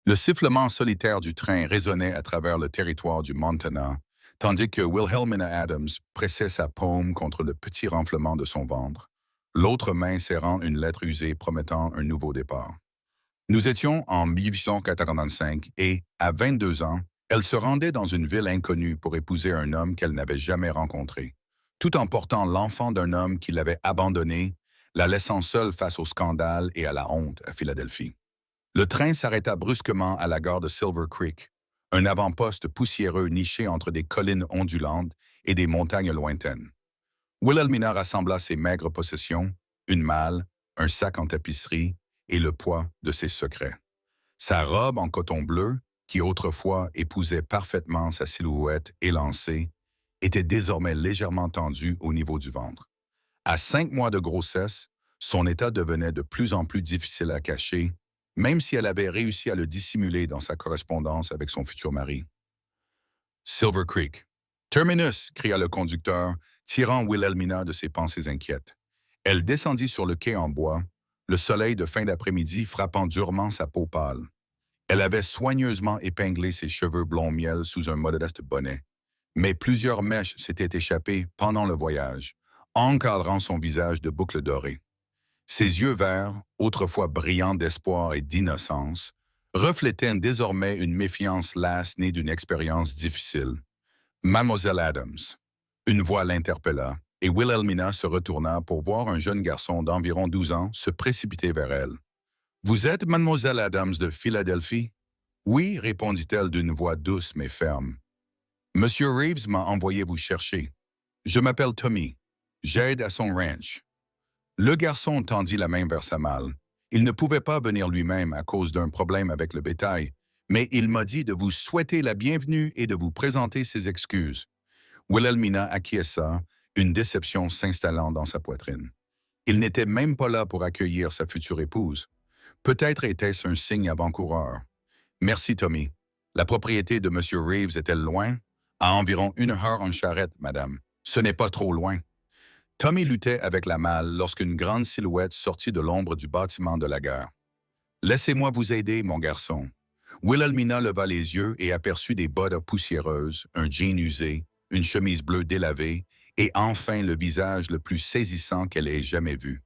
Le sifflement solitaire du train résonnait à travers le territoire du Montana, tandis que Wilhelmina Adams pressait sa paume contre le petit renflement de son ventre, l'autre main serrant une lettre usée promettant un nouveau départ. Nous étions en 1885 et, à 22 ans, elle se rendait dans une ville inconnue pour épouser un homme qu'elle n'avait jamais rencontré, tout en portant l'enfant d'un homme qui l'avait abandonnée, la laissant seule face au scandale et à la honte à Philadelphie. Le train s'arrêta brusquement à la gare de Silver Creek, un avant-poste poussiéreux niché entre des collines ondulantes et des montagnes lointaines. Wilhelmina rassembla ses maigres possessions, une malle, un sac en tapisserie et le poids de ses secrets. Sa robe en coton bleu, qui autrefois épousait parfaitement sa silhouette élancée, était désormais légèrement tendue au niveau du ventre. À 5 mois de grossesse, son état devenait de plus en plus difficile à cacher, même si elle avait réussi à le dissimuler dans sa correspondance avec son futur mari. Silver Creek. Terminus, cria le conducteur, tirant Wilhelmina de ses pensées inquiètes. Elle descendit sur le quai en bois, le soleil de fin d'après-midi frappant durement sa peau pâle. Elle avait soigneusement épinglé ses cheveux blond miel sous un modeste bonnet, mais plusieurs mèches s'étaient échappées pendant le voyage, encadrant son visage de boucles dorées. Ses yeux verts, autrefois brillants d'espoir et d'innocence, reflétaient désormais une méfiance lasse née d'une expérience difficile. Mademoiselle Adams. Une voix l'interpella, et Wilhelmina se retourna pour voir un jeune garçon d'environ 12 ans se précipiter vers elle. « Vous êtes Mademoiselle Adams de Philadelphie? »« Oui, répondit-elle d'une voix douce mais ferme. « Monsieur Reeves m'a envoyé vous chercher. Je m'appelle Tommy. J'aide à son ranch. » Le garçon tendit la main vers sa malle. Il ne pouvait pas venir lui-même à cause d'un problème avec le bétail, mais il m'a dit de vous souhaiter la bienvenue et de vous présenter ses excuses. Wilhelmina acquiesça, une déception s'installant dans sa poitrine. Il n'était même pas là pour accueillir sa future épouse. Peut-être était-ce un signe avant-coureur. Merci, Tommy. La propriété de M. Reeves est-elle loin? À environ 1 heure en charrette, madame. Ce n'est pas trop loin. Tommy luttait avec la malle lorsqu'une grande silhouette sortit de l'ombre du bâtiment de la gare. « Laissez-moi vous aider, mon garçon. » Wilhelmina leva les yeux et aperçut des bottes poussiéreuses, un jean usé, une chemise bleue délavée et enfin le visage le plus saisissant qu'elle ait jamais vu.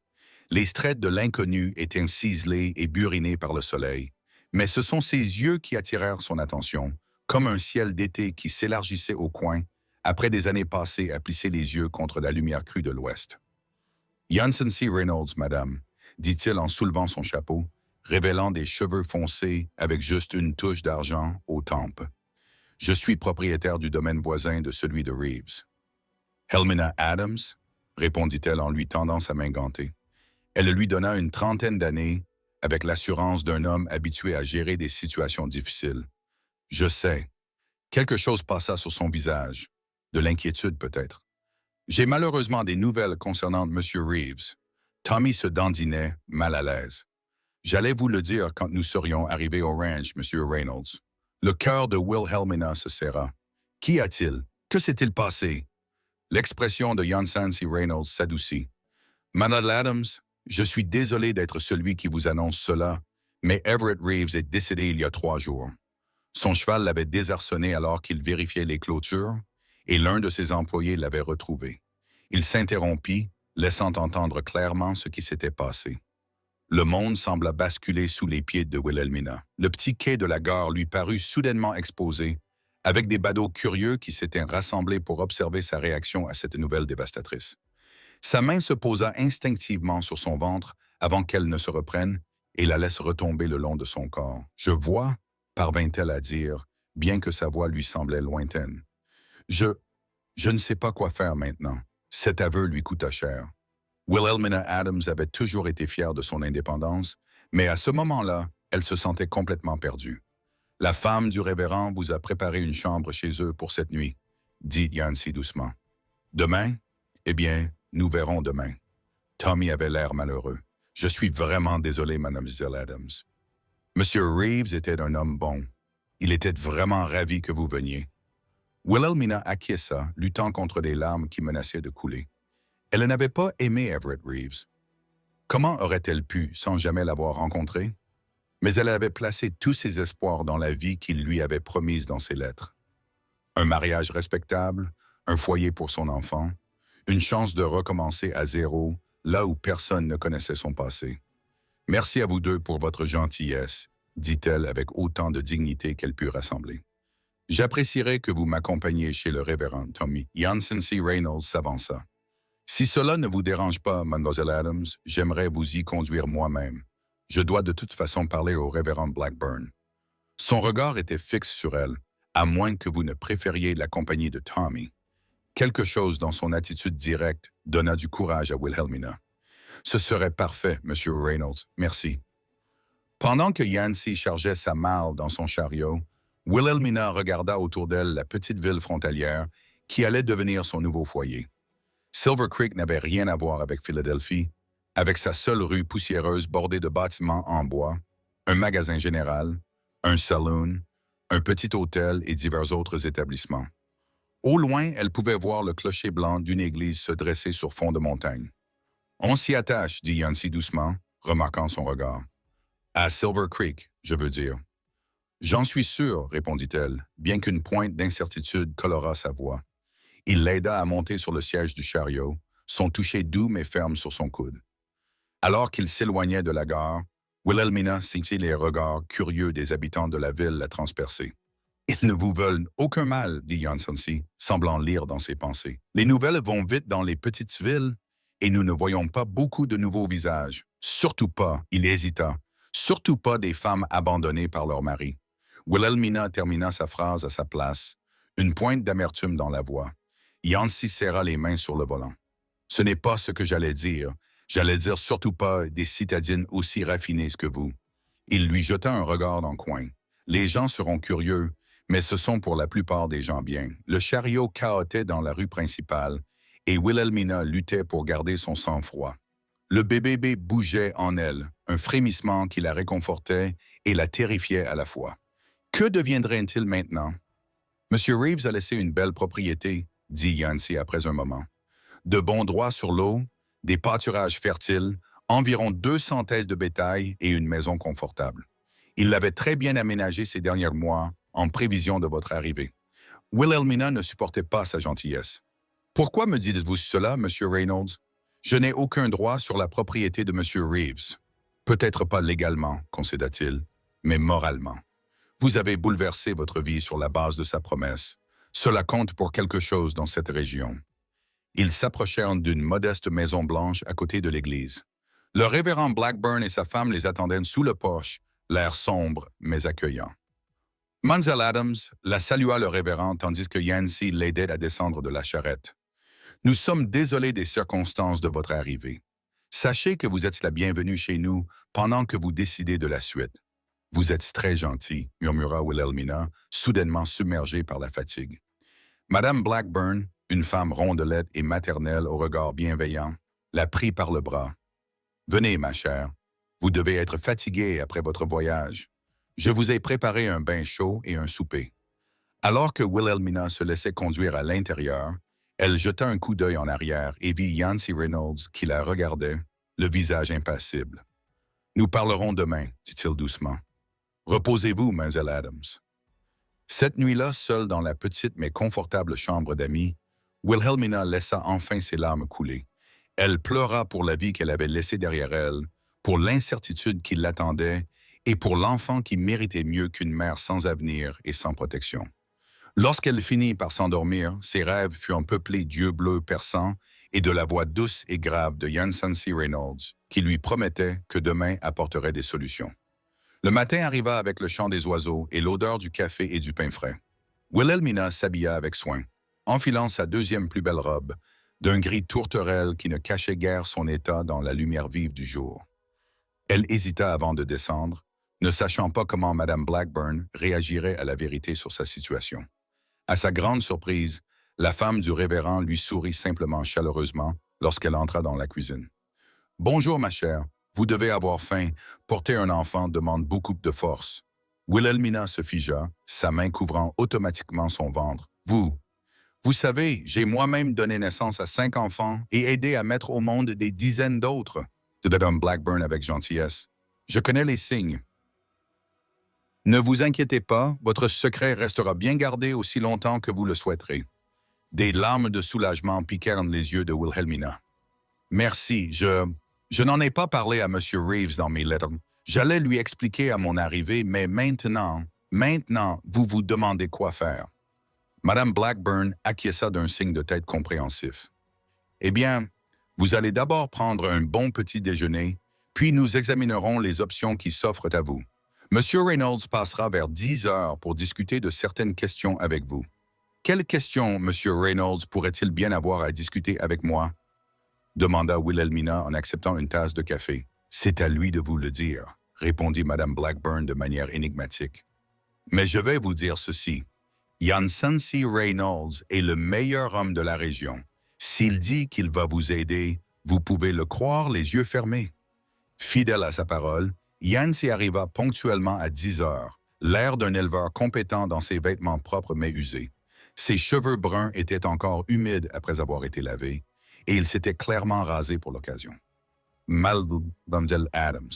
Les traits de l'inconnu étaient ciselés et burinés par le soleil, mais ce sont ses yeux qui attirèrent son attention, comme un ciel d'été qui s'élargissait au coin, après des années passées à plisser les yeux contre la lumière crue de l'ouest. « Janssen C. Reynolds, madame, » dit-il en soulevant son chapeau, révélant des cheveux foncés avec juste une touche d'argent aux tempes. « Je suis propriétaire du domaine voisin de celui de Reeves. »« Helmina Adams ?» répondit-elle en lui tendant sa main gantée. Elle lui donna une trentaine d'années, avec l'assurance d'un homme habitué à gérer des situations difficiles. « Je sais. » Quelque chose passa sur son visage. De l'inquiétude peut-être. « J'ai malheureusement des nouvelles concernant M. Reeves. » Tommy se dandinait, mal à l'aise. « J'allais vous le dire quand nous serions arrivés au ranch, M. Reynolds. » Le cœur de Wilhelmina se serra. « Qu'y a-t-il? Que s'est-il passé? » L'expression de Janssen C. Reynolds s'adoucit. « Madame Adams, je suis désolé d'être celui qui vous annonce cela, mais Everett Reeves est décédé il y a 3 jours. Son cheval l'avait désarçonné alors qu'il vérifiait les clôtures, et l'un de ses employés l'avait retrouvé. Il s'interrompit, laissant entendre clairement ce qui s'était passé. Le monde sembla basculer sous les pieds de Wilhelmina. Le petit quai de la gare lui parut soudainement exposé, avec des badauds curieux qui s'étaient rassemblés pour observer sa réaction à cette nouvelle dévastatrice. Sa main se posa instinctivement sur son ventre avant qu'elle ne se reprenne et la laisse retomber le long de son corps. « Je vois », parvint-elle à dire, bien que sa voix lui semblait lointaine. Je ne sais pas quoi faire maintenant. » Cet aveu lui coûta cher. Wilhelmina Adams avait toujours été fière de son indépendance, mais à ce moment-là, elle se sentait complètement perdue. « La femme du révérend vous a préparé une chambre chez eux pour cette nuit, » dit Yancy doucement. « Demain? Eh bien, nous verrons demain. » Tommy avait l'air malheureux. « Je suis vraiment désolé, mademoiselle Adams. Monsieur Reeves était un homme bon. Il était vraiment ravi que vous veniez. » Wilhelmina acquiesça, luttant contre des larmes qui menaçaient de couler. Elle n'avait pas aimé Everett Reeves. Comment aurait-elle pu, sans jamais l'avoir rencontré? Mais elle avait placé tous ses espoirs dans la vie qu'il lui avait promise dans ses lettres. Un mariage respectable, un foyer pour son enfant, une chance de recommencer à zéro, là où personne ne connaissait son passé. Merci à vous deux pour votre gentillesse, dit-elle avec autant de dignité qu'elle put rassembler. J'apprécierais que vous m'accompagniez chez le révérend Tommy. Jansen C. Reynolds s'avança. Si cela ne vous dérange pas, mademoiselle Adams, j'aimerais vous y conduire moi-même. Je dois de toute façon parler au révérend Blackburn. Son regard était fixe sur elle, à moins que vous ne préfériez la compagnie de Tommy. Quelque chose dans son attitude directe donna du courage à Wilhelmina. Ce serait parfait, Monsieur Reynolds, merci. Pendant que Yancy chargeait sa malle dans son chariot, Wilhelmina regarda autour d'elle la petite ville frontalière qui allait devenir son nouveau foyer. Silver Creek n'avait rien à voir avec Philadelphie, avec sa seule rue poussiéreuse bordée de bâtiments en bois, un magasin général, un saloon, un petit hôtel et divers autres établissements. Au loin, elle pouvait voir le clocher blanc d'une église se dresser sur fond de montagne. On s'y attache, dit Yancy doucement, remarquant son regard. À Silver Creek, je veux dire. J'en suis sûr, répondit-elle, bien qu'une pointe d'incertitude colora sa voix. Il l'aida à monter sur le siège du chariot, son toucher doux mais ferme sur son coude. Alors qu'il s'éloignait de la gare, Wilhelmina sentit les regards curieux des habitants de la ville la transpercer. « Ils ne vous veulent aucun mal, dit Jansency, semblant lire dans ses pensées. Les nouvelles vont vite dans les petites villes et nous ne voyons pas beaucoup de nouveaux visages. Surtout pas, il hésita, surtout pas des femmes abandonnées par leur mari. Wilhelmina termina sa phrase à sa place, une pointe d'amertume dans la voix. Yancy serra les mains sur le volant. Ce n'est pas ce que j'allais dire. J'allais dire surtout pas des citadines aussi raffinées que vous. Il lui jeta un regard dans le coin. Les gens seront curieux, mais ce sont pour la plupart des gens bien. Le chariot cahotait dans la rue principale et Wilhelmina luttait pour garder son sang-froid. Le bébé bougeait en elle, un frémissement qui la réconfortait et la terrifiait à la fois. Que deviendrait-il maintenant? Monsieur Reeves a laissé une belle propriété, dit Yancy après un moment. De bons droits sur l'eau, des pâturages fertiles, environ 200 thèses de bétail et une maison confortable. Il l'avait très bien aménagé ces derniers mois en prévision de votre arrivée. Wilhelmina ne supportait pas sa gentillesse. « Pourquoi me dites-vous cela, Monsieur Reynolds? Je n'ai aucun droit sur la propriété de Monsieur Reeves. Peut-être pas légalement, concéda-t-il, mais moralement. Vous avez bouleversé votre vie sur la base de sa promesse. Cela compte pour quelque chose dans cette région. » Ils s'approchèrent d'une modeste maison blanche à côté de l'église. Le révérend Blackburn et sa femme les attendaient sous le porche, l'air sombre mais accueillant. Mademoiselle Adams la salua le révérend tandis que Yancy l'aidait à descendre de la charrette. « Nous sommes désolés des circonstances de votre arrivée. Sachez que vous êtes la bienvenue chez nous pendant que vous décidez de la suite. Vous êtes très gentil, murmura Wilhelmina, soudainement submergée par la fatigue. Madame Blackburn, une femme rondelette et maternelle au regard bienveillant, la prit par le bras. « Venez, ma chère. Vous devez être fatiguée après votre voyage. Je vous ai préparé un bain chaud et un souper. » Alors que Wilhelmina se laissait conduire à l'intérieur, elle jeta un coup d'œil en arrière et vit Yancy Reynolds qui la regardait, le visage impassible. « Nous parlerons demain, dit-il doucement. Reposez-vous, mademoiselle Adams. » Cette nuit-là, seule dans la petite mais confortable chambre d'amis, Wilhelmina laissa enfin ses larmes couler. Elle pleura pour la vie qu'elle avait laissée derrière elle, pour l'incertitude qui l'attendait et pour l'enfant qui méritait mieux qu'une mère sans avenir et sans protection. Lorsqu'elle finit par s'endormir, ses rêves furent peuplés d'yeux bleus perçants et de la voix douce et grave de Jansency Reynolds, qui lui promettait que demain apporterait des solutions. Le matin arriva avec le chant des oiseaux et l'odeur du café et du pain frais. Wilhelmina s'habilla avec soin, enfilant sa deuxième plus belle robe, d'un gris tourterelle qui ne cachait guère son état dans la lumière vive du jour. Elle hésita avant de descendre, ne sachant pas comment Madame Blackburn réagirait à la vérité sur sa situation. À sa grande surprise, la femme du révérend lui sourit simplement chaleureusement lorsqu'elle entra dans la cuisine. « Bonjour, ma chère. Vous devez avoir faim. Porter un enfant demande beaucoup de force. » Wilhelmina se figea, sa main couvrant automatiquement son ventre. « Vous savez, j'ai moi-même donné naissance à 5 enfants et aidé à mettre au monde des dizaines d'autres. » dit Madame Blackburn avec gentillesse. « Je connais les signes. » Ne vous inquiétez pas, votre secret restera bien gardé aussi longtemps que vous le souhaiterez. Des larmes de soulagement piquèrent les yeux de Wilhelmina. Merci, je n'en ai pas parlé à M. Reeves dans mes lettres. J'allais lui expliquer à mon arrivée, mais maintenant, vous vous demandez quoi faire. Madame Blackburn acquiesça d'un signe de tête compréhensif. Eh bien, vous allez d'abord prendre un bon petit déjeuner, puis nous examinerons les options qui s'offrent à vous. Monsieur Reynolds passera vers 10 heures pour discuter de certaines questions avec vous. Quelles questions Monsieur Reynolds pourrait-il bien avoir à discuter avec moi? Demanda Wilhelmina en acceptant une tasse de café. C'est à lui de vous le dire, répondit Madame Blackburn de manière énigmatique. Mais je vais vous dire ceci. Yancey Reynolds est le meilleur homme de la région. S'il dit qu'il va vous aider, vous pouvez le croire les yeux fermés. Fidèle à sa parole, Yancey arriva ponctuellement à 10 heures, l'air d'un éleveur compétent dans ses vêtements propres mais usés. Ses cheveux bruns étaient encore humides après avoir été lavés, et il s'était clairement rasé pour l'occasion. Mademoiselle Adams.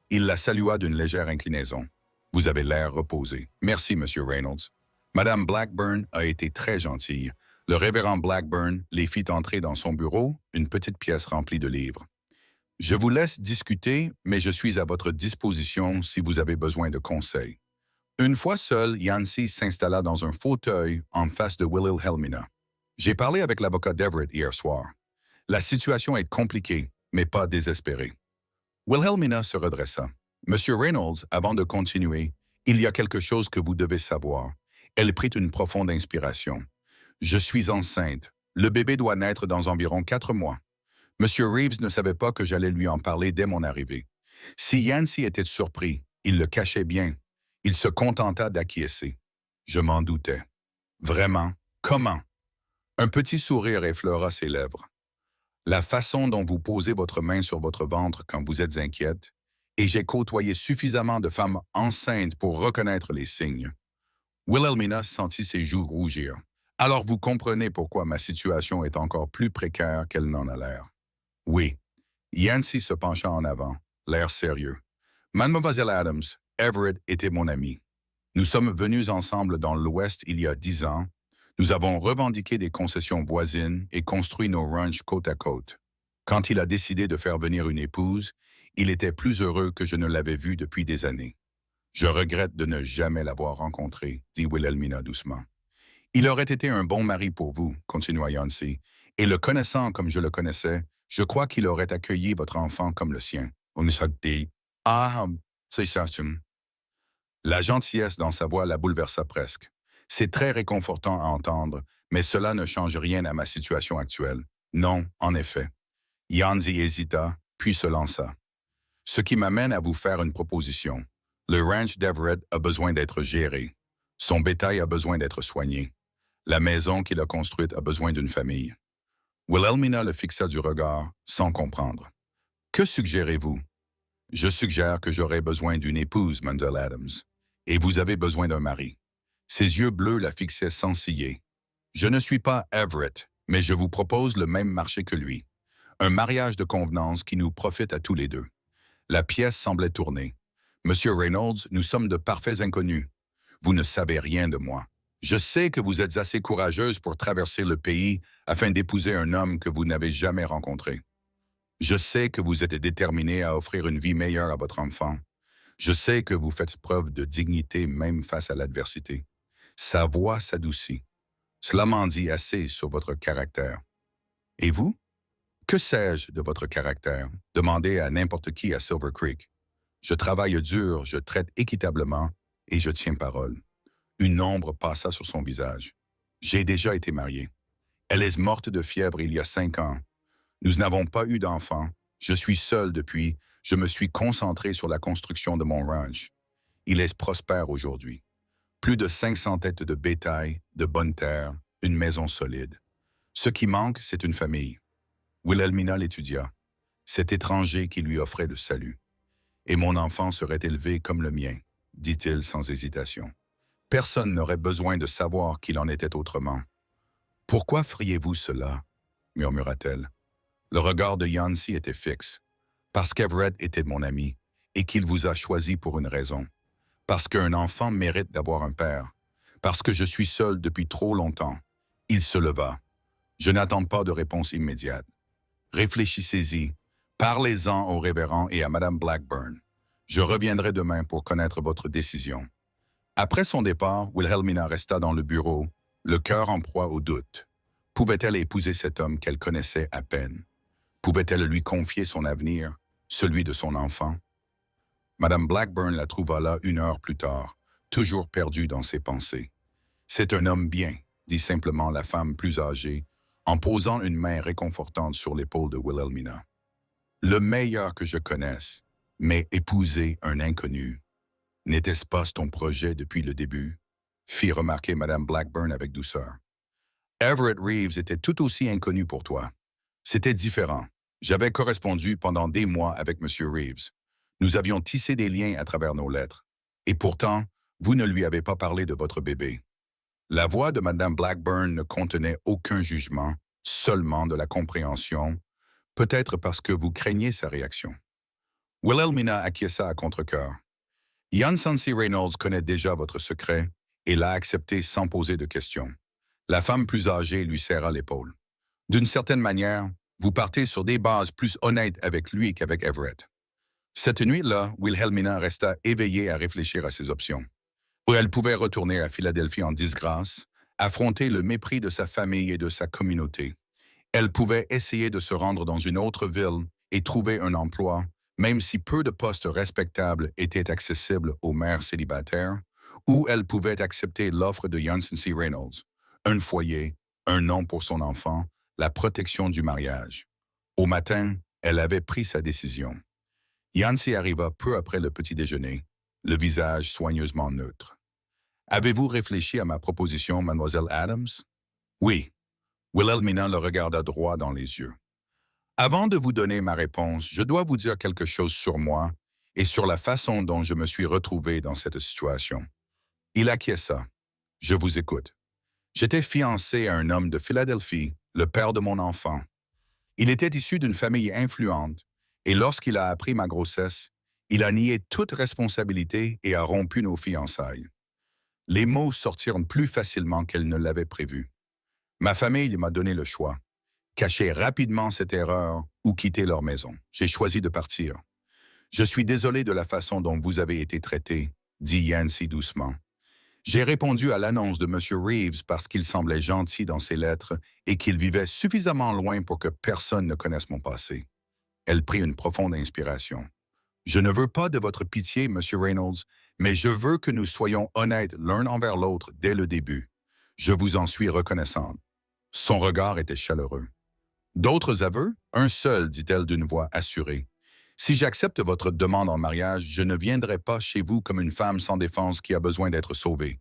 Il la salua d'une légère inclinaison. Vous avez l'air reposé. Merci, Monsieur Reynolds. Madame Blackburn a été très gentille. Le révérend Blackburn les fit entrer dans son bureau, une petite pièce remplie de livres. Je vous laisse discuter, mais je suis à votre disposition si vous avez besoin de conseils. Une fois seul, Yancey s'installa dans un fauteuil en face de Wilhelmina. J'ai parlé avec l'avocat d'Everett hier soir. La situation est compliquée, mais pas désespérée. Wilhelmina se redressa. Monsieur Reynolds, avant de continuer, il y a quelque chose que vous devez savoir. Elle prit une profonde inspiration. Je suis enceinte. Le bébé doit naître dans environ 4 mois. Monsieur Reeves ne savait pas que j'allais lui en parler dès mon arrivée. Si Yancey était surpris, il le cachait bien. Il se contenta d'acquiescer. Je m'en doutais. Vraiment? Comment? Un petit sourire effleura ses lèvres. La façon dont vous posez votre main sur votre ventre quand vous êtes inquiète, et j'ai côtoyé suffisamment de femmes enceintes pour reconnaître les signes. Wilhelmina sentit ses joues rougir. Alors vous comprenez pourquoi ma situation est encore plus précaire qu'elle n'en a l'air. Oui. Yancey se pencha en avant, l'air sérieux. Mademoiselle Adams, Everett était mon ami. Nous sommes venus ensemble dans l'Ouest il y a 10 ans. Nous avons revendiqué des concessions voisines et construit nos ranchs côte à côte. Quand il a décidé de faire venir une épouse, il était plus heureux que je ne l'avais vu depuis des années. Je regrette de ne jamais l'avoir rencontré, dit Wilhelmina doucement. Il aurait été un bon mari pour vous, continua Yancey, et le connaissant comme je le connaissais, je crois qu'il aurait accueilli votre enfant comme le sien. On s'est dit, ah, c'est ça. La gentillesse dans sa voix la bouleversa presque. C'est très réconfortant à entendre, mais cela ne change rien à ma situation actuelle. Non, en effet. Yancey hésita, puis se lança. Ce qui m'amène à vous faire une proposition. Le ranch d'Everett a besoin d'être géré. Son bétail a besoin d'être soigné. La maison qu'il a construite a besoin d'une famille. Wilhelmina le fixa du regard, sans comprendre. Que suggérez-vous? Je suggère que j'aurai besoin d'une épouse, Mademoiselle Adams. Et vous avez besoin d'un mari. Ses yeux bleus la fixaient sans ciller. Je ne suis pas Everett, mais je vous propose le même marché que lui. Un mariage de convenance qui nous profite à tous les deux. La pièce semblait tourner. Monsieur Reynolds, nous sommes de parfaits inconnus. Vous ne savez rien de moi. Je sais que vous êtes assez courageuse pour traverser le pays afin d'épouser un homme que vous n'avez jamais rencontré. Je sais que vous êtes déterminée à offrir une vie meilleure à votre enfant. Je sais que vous faites preuve de dignité même face à l'adversité. Sa voix s'adoucit. Cela m'en dit assez sur votre caractère. Et vous? Que sais-je de votre caractère? Demandez à n'importe qui à Silver Creek. Je travaille dur, je traite équitablement et je tiens parole. Une ombre passa sur son visage. J'ai déjà été marié. Elle est morte de fièvre il y a 5 ans. Nous n'avons pas eu d'enfant. Je suis seul depuis. Je me suis concentré sur la construction de mon ranch. Il est prospère aujourd'hui. Plus de 500 têtes de bétail, de bonnes terres, une maison solide. Ce qui manque, c'est une famille. Wilhelmina l'étudia. Cet étranger qui lui offrait le salut. Et mon enfant serait élevé comme le mien, dit-il sans hésitation. Personne n'aurait besoin de savoir qu'il en était autrement. Pourquoi feriez-vous cela? Murmura-t-elle. Le regard de Yancey était fixe. Parce qu'Everett était mon ami et qu'il vous a choisi pour une raison. Parce qu'un enfant mérite d'avoir un père. Parce que je suis seul depuis trop longtemps. Il se leva. Je n'attends pas de réponse immédiate. Réfléchissez-y. Parlez-en au révérend et à Madame Blackburn. Je reviendrai demain pour connaître votre décision. Après son départ, Wilhelmina resta dans le bureau, le cœur en proie au doute. Pouvait-elle épouser cet homme qu'elle connaissait à peine? Pouvait-elle lui confier son avenir, celui de son enfant? Madame Blackburn la trouva là 1 heure plus tard, toujours perdue dans ses pensées. C'est un homme bien, dit simplement la femme plus âgée, en posant une main réconfortante sur l'épaule de Wilhelmina. Le meilleur que je connaisse, mais épouser un inconnu. N'était-ce pas ton projet depuis le début? Fit remarquer Madame Blackburn avec douceur. Everett Reeves était tout aussi inconnu pour toi. C'était différent. J'avais correspondu pendant des mois avec M. Reeves. Nous avions tissé des liens à travers nos lettres. Et pourtant, vous ne lui avez pas parlé de votre bébé. La voix de Madame Blackburn ne contenait aucun jugement, seulement de la compréhension, peut-être parce que vous craignez sa réaction. Wilhelmina acquiesça à contre-cœur. Jan Sansi Reynolds connaît déjà votre secret et l'a accepté sans poser de questions. La femme plus âgée lui serra l'épaule. D'une certaine manière, vous partez sur des bases plus honnêtes avec lui qu'avec Everett. Cette nuit-là, Wilhelmina resta éveillée à réfléchir à ses options. Où elle pouvait retourner à Philadelphie en disgrâce, affronter le mépris de sa famille et de sa communauté. Elle pouvait essayer de se rendre dans une autre ville et trouver un emploi, même si peu de postes respectables étaient accessibles aux mères célibataires, ou elle pouvait accepter l'offre de Janssen C. Reynolds, un foyer, un nom pour son enfant, la protection du mariage. Au matin, elle avait pris sa décision. Yancy arriva peu après le petit déjeuner, le visage soigneusement neutre. « Avez-vous réfléchi à ma proposition, mademoiselle Adams? » « Oui. » Wilhelmina le regarda droit dans les yeux. « Avant de vous donner ma réponse, je dois vous dire quelque chose sur moi et sur la façon dont je me suis retrouvé dans cette situation. » Il acquiesça. « Je vous écoute. » J'étais fiancé à un homme de Philadelphie, le père de mon enfant. Il était issu d'une famille influente, et lorsqu'il a appris ma grossesse, il a nié toute responsabilité et a rompu nos fiançailles. Les mots sortirent plus facilement qu'elle ne l'avait prévu. Ma famille m'a donné le choix. Cacher rapidement cette erreur ou quitter leur maison. J'ai choisi de partir. Je suis désolé de la façon dont vous avez été traité, dit Yancy doucement. J'ai répondu à l'annonce de M. Reeves parce qu'il semblait gentil dans ses lettres et qu'il vivait suffisamment loin pour que personne ne connaisse mon passé. Elle prit une profonde inspiration. Je ne veux pas de votre pitié, M. Reynolds, mais je veux que nous soyons honnêtes l'un envers l'autre dès le début. Je vous en suis reconnaissante. Son regard était chaleureux. D'autres aveux? Un seul, dit-elle d'une voix assurée. Si j'accepte votre demande en mariage, je ne viendrai pas chez vous comme une femme sans défense qui a besoin d'être sauvée.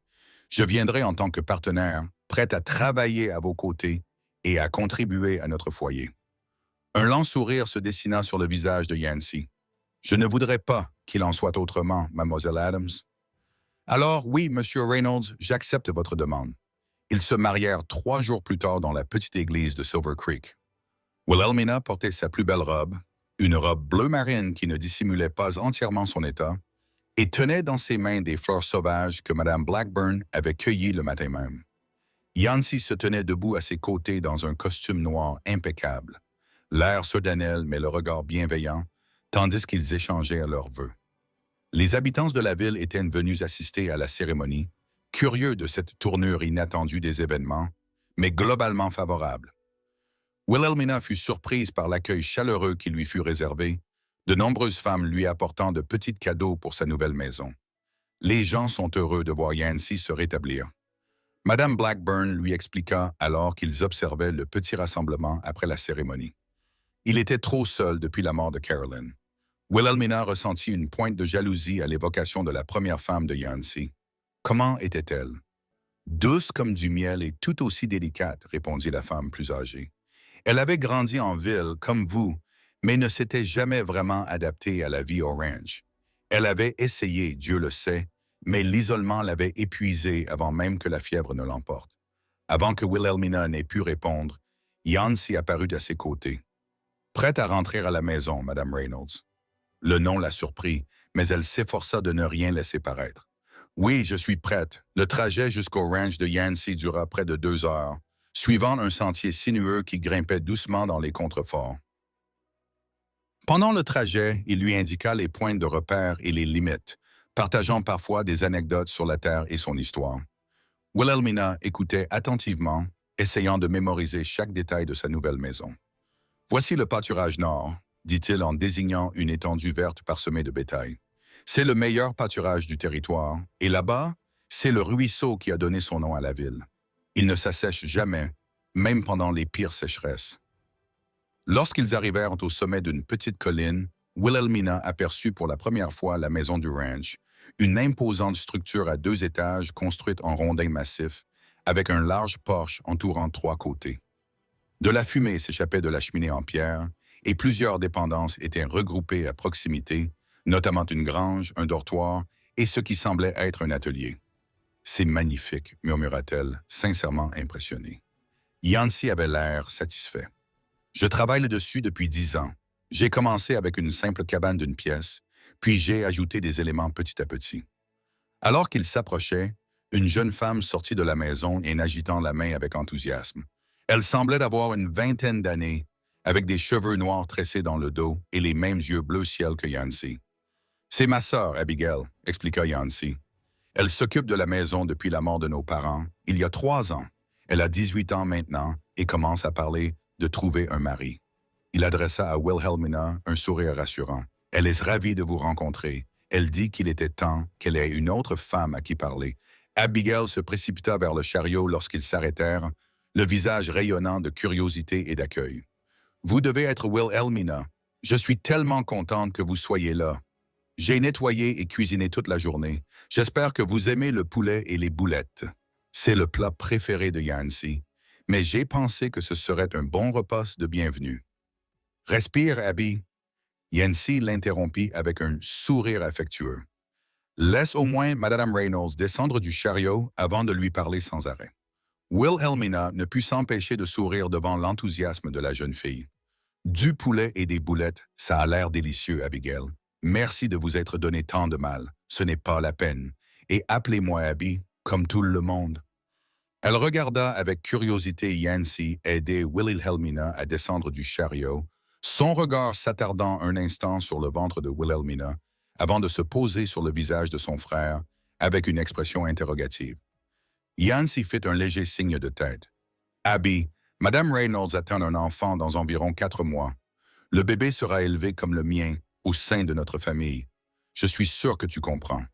Je viendrai en tant que partenaire, prête à travailler à vos côtés et à contribuer à notre foyer. Un lent sourire se dessina sur le visage de Yancy. Je ne voudrais pas qu'il en soit autrement, mademoiselle Adams. Alors, oui, monsieur Reynolds, j'accepte votre demande. Ils se marièrent 3 jours plus tard dans la petite église de Silver Creek. Wilhelmina portait sa plus belle robe, une robe bleu marine qui ne dissimulait pas entièrement son état, et tenait dans ses mains des fleurs sauvages que Madame Blackburn avait cueillies le matin même. Yancy se tenait debout à ses côtés dans un costume noir impeccable, l'air solennel mais le regard bienveillant, tandis qu'ils échangeaient leurs vœux. Les habitants de la ville étaient venus assister à la cérémonie, curieux de cette tournure inattendue des événements, mais globalement favorables. Wilhelmina fut surprise par l'accueil chaleureux qui lui fut réservé, de nombreuses femmes lui apportant de petits cadeaux pour sa nouvelle maison. Les gens sont heureux de voir Yancy se rétablir. Madame Blackburn lui expliqua alors qu'ils observaient le petit rassemblement après la cérémonie. Il était trop seul depuis la mort de Caroline. Wilhelmina ressentit une pointe de jalousie à l'évocation de la première femme de Yancy. Comment était-elle? Douce comme du miel et tout aussi délicate, répondit la femme plus âgée. Elle avait grandi en ville, comme vous, mais ne s'était jamais vraiment adaptée à la vie au ranch. Elle avait essayé, Dieu le sait, mais l'isolement l'avait épuisée avant même que la fièvre ne l'emporte. Avant que Wilhelmina n'ait pu répondre, Yancy apparut à ses côtés. Prête à rentrer à la maison, Madame Reynolds. Le nom la surprit, mais elle s'efforça de ne rien laisser paraître. Oui, je suis prête. Le trajet jusqu'au ranch de Yancey dura près de 2 heures, suivant un sentier sinueux qui grimpait doucement dans les contreforts. Pendant le trajet, il lui indiqua les points de repère et les limites, partageant parfois des anecdotes sur la Terre et son histoire. Wilhelmina écoutait attentivement, essayant de mémoriser chaque détail de sa nouvelle maison. Voici le pâturage nord, dit-il en désignant une étendue verte parsemée de bétail. C'est le meilleur pâturage du territoire, et là-bas, c'est le ruisseau qui a donné son nom à la ville. Il ne s'assèche jamais, même pendant les pires sécheresses. Lorsqu'ils arrivèrent au sommet d'une petite colline, Wilhelmina aperçut pour la première fois la maison du ranch, une imposante structure à 2 étages construite en rondins massifs, avec un large porche entourant 3 côtés. De la fumée s'échappait de la cheminée en pierre, et plusieurs dépendances étaient regroupées à proximité, notamment une grange, un dortoir et ce qui semblait être un atelier. « C'est magnifique », murmura-t-elle, sincèrement impressionnée. Yancey avait l'air satisfait. « Je travaille là-dessus depuis 10 ans. J'ai commencé avec une simple cabane d'une pièce, puis j'ai ajouté des éléments petit à petit. » Alors qu'il s'approchait, une jeune femme sortit de la maison en agitant la main avec enthousiasme. Elle semblait avoir une vingtaine d'années, avec des cheveux noirs tressés dans le dos et les mêmes yeux bleu ciel que Yancey. « C'est ma sœur, Abigail », expliqua Yancey. « Elle s'occupe de la maison depuis la mort de nos parents, il y a 3 ans. Elle a 18 ans maintenant et commence à parler de trouver un mari. » Il adressa à Wilhelmina un sourire rassurant. « Elle est ravie de vous rencontrer. Elle dit qu'il était temps qu'elle ait une autre femme à qui parler. » Abigail se précipita vers le chariot lorsqu'ils s'arrêtèrent, le visage rayonnant de curiosité et d'accueil. « Vous devez être Wilhelmina. Je suis tellement contente que vous soyez là. J'ai nettoyé et cuisiné toute la journée. J'espère que vous aimez le poulet et les boulettes. C'est le plat préféré de Yancey, mais j'ai pensé que ce serait un bon repas de bienvenue. »« Respire, Abby. » Yancey l'interrompit avec un sourire affectueux. « Laisse au moins Madame Reynolds descendre du chariot avant de lui parler sans arrêt. » Wilhelmina ne put s'empêcher de sourire devant l'enthousiasme de la jeune fille. « Du poulet et des boulettes, ça a l'air délicieux, Abigail. Merci de vous être donné tant de mal. Ce n'est pas la peine. Et appelez-moi Abby, comme tout le monde. » Elle regarda avec curiosité Yancey aider Wilhelmina à descendre du chariot, son regard s'attardant un instant sur le ventre de Wilhelmina, avant de se poser sur le visage de son frère avec une expression interrogative. Yancey fit un léger signe de tête. « Abby, Madame Reynolds attend un enfant dans environ 4 mois. Le bébé sera élevé comme le mien, au sein de notre famille. Je suis sûr que tu comprends. »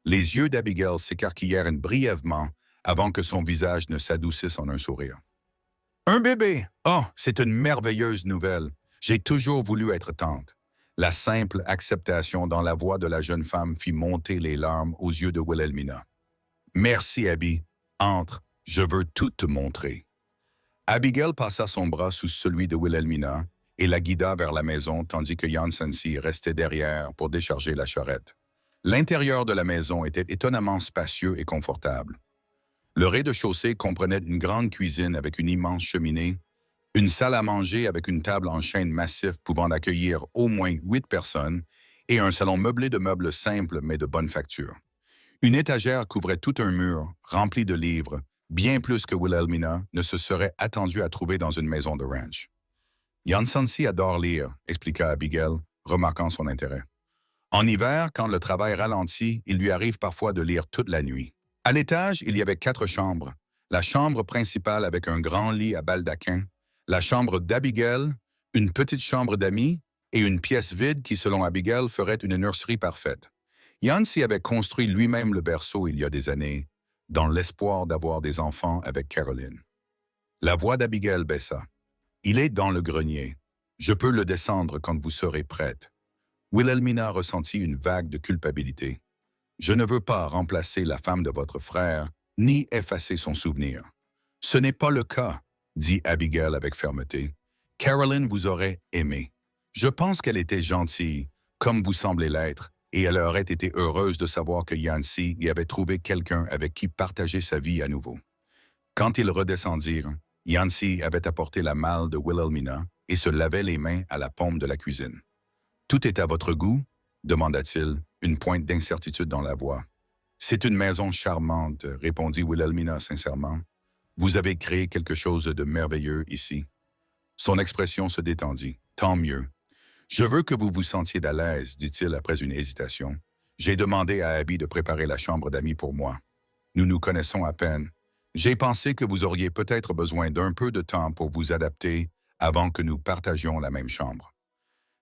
Les yeux d'Abigail s'écarquillèrent brièvement avant que son visage ne s'adoucisse en un sourire. « Un bébé! Oh, c'est une merveilleuse nouvelle. J'ai toujours voulu être tante. » La simple acceptation dans la voix de la jeune femme fit monter les larmes aux yeux de Wilhelmina. « Merci, Abby. Entre, je veux tout te montrer. » Abigail passa son bras sous celui de Wilhelmina et la guida vers la maison tandis que Yancey restait derrière pour décharger la charrette. L'intérieur de la maison était étonnamment spacieux et confortable. Le rez-de-chaussée comprenait une grande cuisine avec une immense cheminée, une salle à manger avec une table en chêne massif pouvant accueillir au moins 8 personnes et un salon meublé de meubles simples mais de bonne facture. Une étagère couvrait tout un mur rempli de livres, bien plus que Wilhelmina ne se serait attendu à trouver dans une maison de ranch. « Yancey adore lire », expliqua Abigail, remarquant son intérêt. « En hiver, quand le travail ralentit, il lui arrive parfois de lire toute la nuit. » À l'étage, il y avait 4 chambres. La chambre principale avec un grand lit à baldaquin, la chambre d'Abigail, une petite chambre d'amis et une pièce vide qui, selon Abigail, ferait une nurserie parfaite. Yancey avait construit lui-même le berceau il y a des années, dans l'espoir d'avoir des enfants avec Caroline. La voix d'Abigail baissa. « Il est dans le grenier. Je peux le descendre quand vous serez prête. » Wilhelmina ressentit une vague de culpabilité. « Je ne veux pas remplacer la femme de votre frère, ni effacer son souvenir. »« Ce n'est pas le cas, » dit Abigail avec fermeté. « Caroline vous aurait aimé. Je pense qu'elle était gentille, comme vous semblez l'être, et elle aurait été heureuse de savoir que Yancey y avait trouvé quelqu'un avec qui partager sa vie à nouveau. » Quand ils redescendirent, Yancey avait apporté la malle de Wilhelmina et se lavait les mains à la pompe de la cuisine. « Tout est à votre goût ?» demanda-t-il, une pointe d'incertitude dans la voix. C'est une maison charmante, répondit Wilhelmina sincèrement. Vous avez créé quelque chose de merveilleux ici. Son expression se détendit. Tant mieux. Je veux que vous vous sentiez à l'aise, dit-il après une hésitation. J'ai demandé à Abby de préparer la chambre d'amis pour moi. Nous nous connaissons à peine. J'ai pensé que vous auriez peut-être besoin d'un peu de temps pour vous adapter avant que nous partagions la même chambre.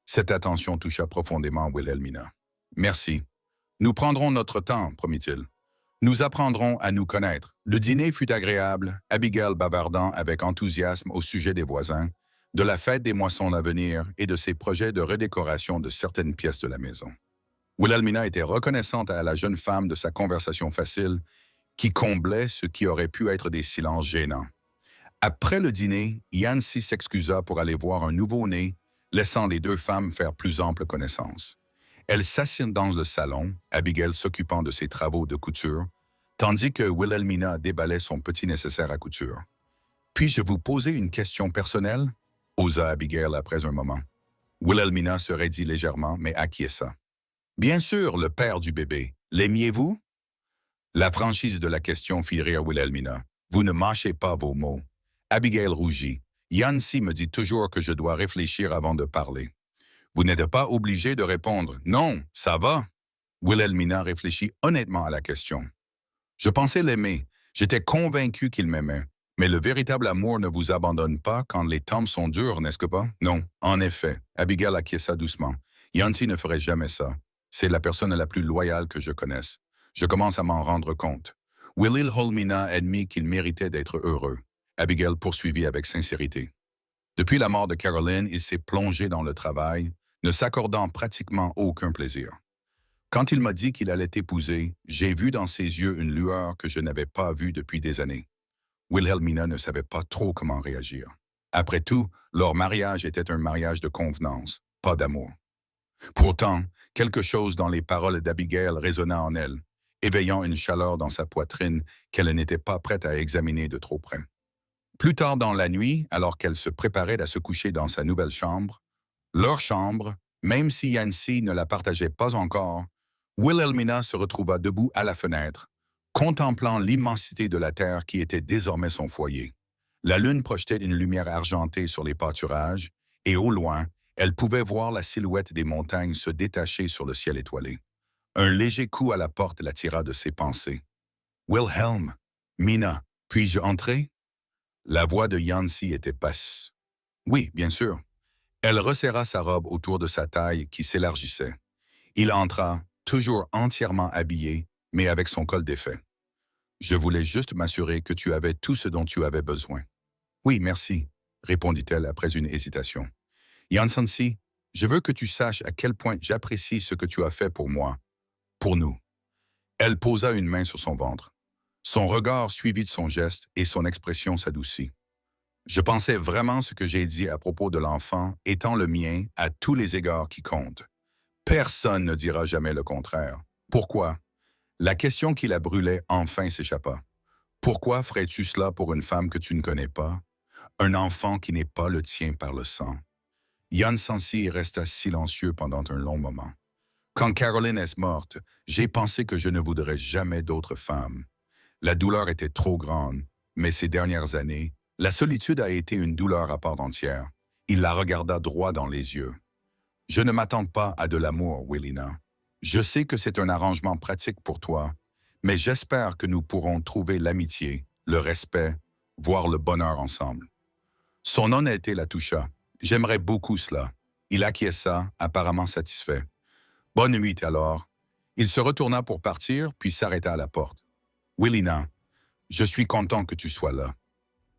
Cette attention toucha profondément Wilhelmina. Merci. Nous prendrons notre temps, promit-il. Nous apprendrons à nous connaître. Le dîner fut agréable, Abigail bavardant avec enthousiasme au sujet des voisins, de la fête des moissons à venir et de ses projets de redécoration de certaines pièces de la maison. Wilhelmina était reconnaissante à la jeune femme de sa conversation facile qui comblait ce qui aurait pu être des silences gênants. Après le dîner, Yancy s'excusa pour aller voir un nouveau-né, laissant les deux femmes faire plus ample connaissance. Elle s'assirent dans le salon, Abigail s'occupant de ses travaux de couture, tandis que Wilhelmina déballait son petit nécessaire à couture. « Puis-je vous poser une question personnelle ?» osa Abigail après un moment. Wilhelmina se raidit légèrement, mais acquiesça. « Bien sûr, le père du bébé. L'aimiez-vous » La franchise de la question fit rire Wilhelmina. « Vous ne mâchez pas vos mots. » Abigail rougit. « Yancy me dit toujours que je dois réfléchir avant de parler. » Vous n'êtes pas obligé de répondre « Non, ça va ». Wilhelmina réfléchit honnêtement à la question. « Je pensais l'aimer. J'étais convaincu qu'il m'aimait. Mais le véritable amour ne vous abandonne pas quand les temps sont durs, n'est-ce que pas? » « Non, en effet. » Abigail acquiesça doucement. « Yancy ne ferait jamais ça. C'est la personne la plus loyale que je connaisse. Je commence à m'en rendre compte. » Wilhelmina admit qu'il méritait d'être heureux. Abigail poursuivit avec sincérité. Depuis la mort de Caroline, il s'est plongé dans le travail, ne s'accordant pratiquement aucun plaisir. Quand il m'a dit qu'il allait t'épouser, j'ai vu dans ses yeux une lueur que je n'avais pas vue depuis des années. Wilhelmina ne savait pas trop comment réagir. Après tout, leur mariage était un mariage de convenance, pas d'amour. Pourtant, quelque chose dans les paroles d'Abigail résonna en elle, éveillant une chaleur dans sa poitrine qu'elle n'était pas prête à examiner de trop près. Plus tard dans la nuit, alors qu'elle se préparait à se coucher dans sa nouvelle chambre, leur chambre, même si Yancy ne la partageait pas encore, Wilhelmina se retrouva debout à la fenêtre, contemplant l'immensité de la terre qui était désormais son foyer. La lune projetait une lumière argentée sur les pâturages, et au loin, elle pouvait voir la silhouette des montagnes se détacher sur le ciel étoilé. Un léger coup à la porte l'attira de ses pensées. « Wilhelm, Mina, puis-je entrer ?» La voix de Yancy était basse. « Oui, bien sûr. » Elle resserra sa robe autour de sa taille qui s'élargissait. Il entra, toujours entièrement habillé, mais avec son col défait. « Je voulais juste m'assurer que tu avais tout ce dont tu avais besoin. »« Oui, merci, » répondit-elle après une hésitation. « Yancy, je veux que tu saches à quel point j'apprécie ce que tu as fait pour moi, pour nous. » Elle posa une main sur son ventre. Son regard suivit de son geste et son expression s'adoucit. Je pensais vraiment ce que j'ai dit à propos de l'enfant étant le mien à tous les égards qui comptent. Personne ne dira jamais le contraire. Pourquoi? La question qui la brûlait enfin s'échappa. Pourquoi ferais-tu cela pour une femme que tu ne connais pas? Un enfant qui n'est pas le tien par le sang. Yancy resta silencieux pendant un long moment. Quand Caroline est morte, j'ai pensé que je ne voudrais jamais d'autre femme. La douleur était trop grande, mais ces dernières années, la solitude a été une douleur à part entière. Il la regarda droit dans les yeux. « Je ne m'attends pas à de l'amour, Willina. Je sais que c'est un arrangement pratique pour toi, mais j'espère que nous pourrons trouver l'amitié, le respect, voire le bonheur ensemble. » Son honnêteté la toucha. « J'aimerais beaucoup cela. » Il acquiesça, apparemment satisfait. « Bonne nuit alors. » Il se retourna pour partir, puis s'arrêta à la porte. « Willina, je suis content que tu sois là. »«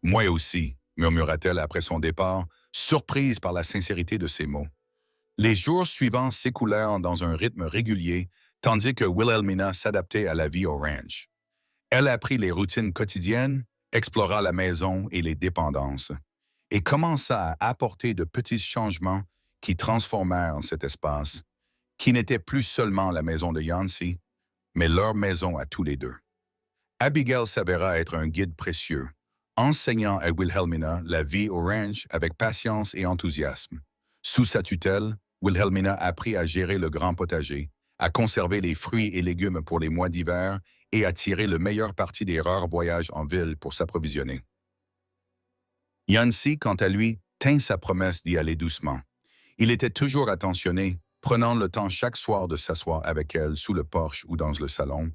Moi aussi, » murmura-t-elle après son départ, surprise par la sincérité de ses mots. Les jours suivants s'écoulèrent dans un rythme régulier, tandis que Wilhelmina s'adaptait à la vie au ranch. Elle apprit les routines quotidiennes, explora la maison et les dépendances, et commença à apporter de petits changements qui transformèrent cet espace, qui n'était plus seulement la maison de Yancy, mais leur maison à tous les deux. Abigail s'avéra être un guide précieux, enseignant à Wilhelmina la vie au ranch avec patience et enthousiasme. Sous sa tutelle, Wilhelmina apprit à gérer le grand potager, à conserver les fruits et légumes pour les mois d'hiver et à tirer le meilleur parti des rares voyages en ville pour s'approvisionner. Yancy, quant à lui, tint sa promesse d'y aller doucement. Il était toujours attentionné, prenant le temps chaque soir de s'asseoir avec elle sous le porche ou dans le salon,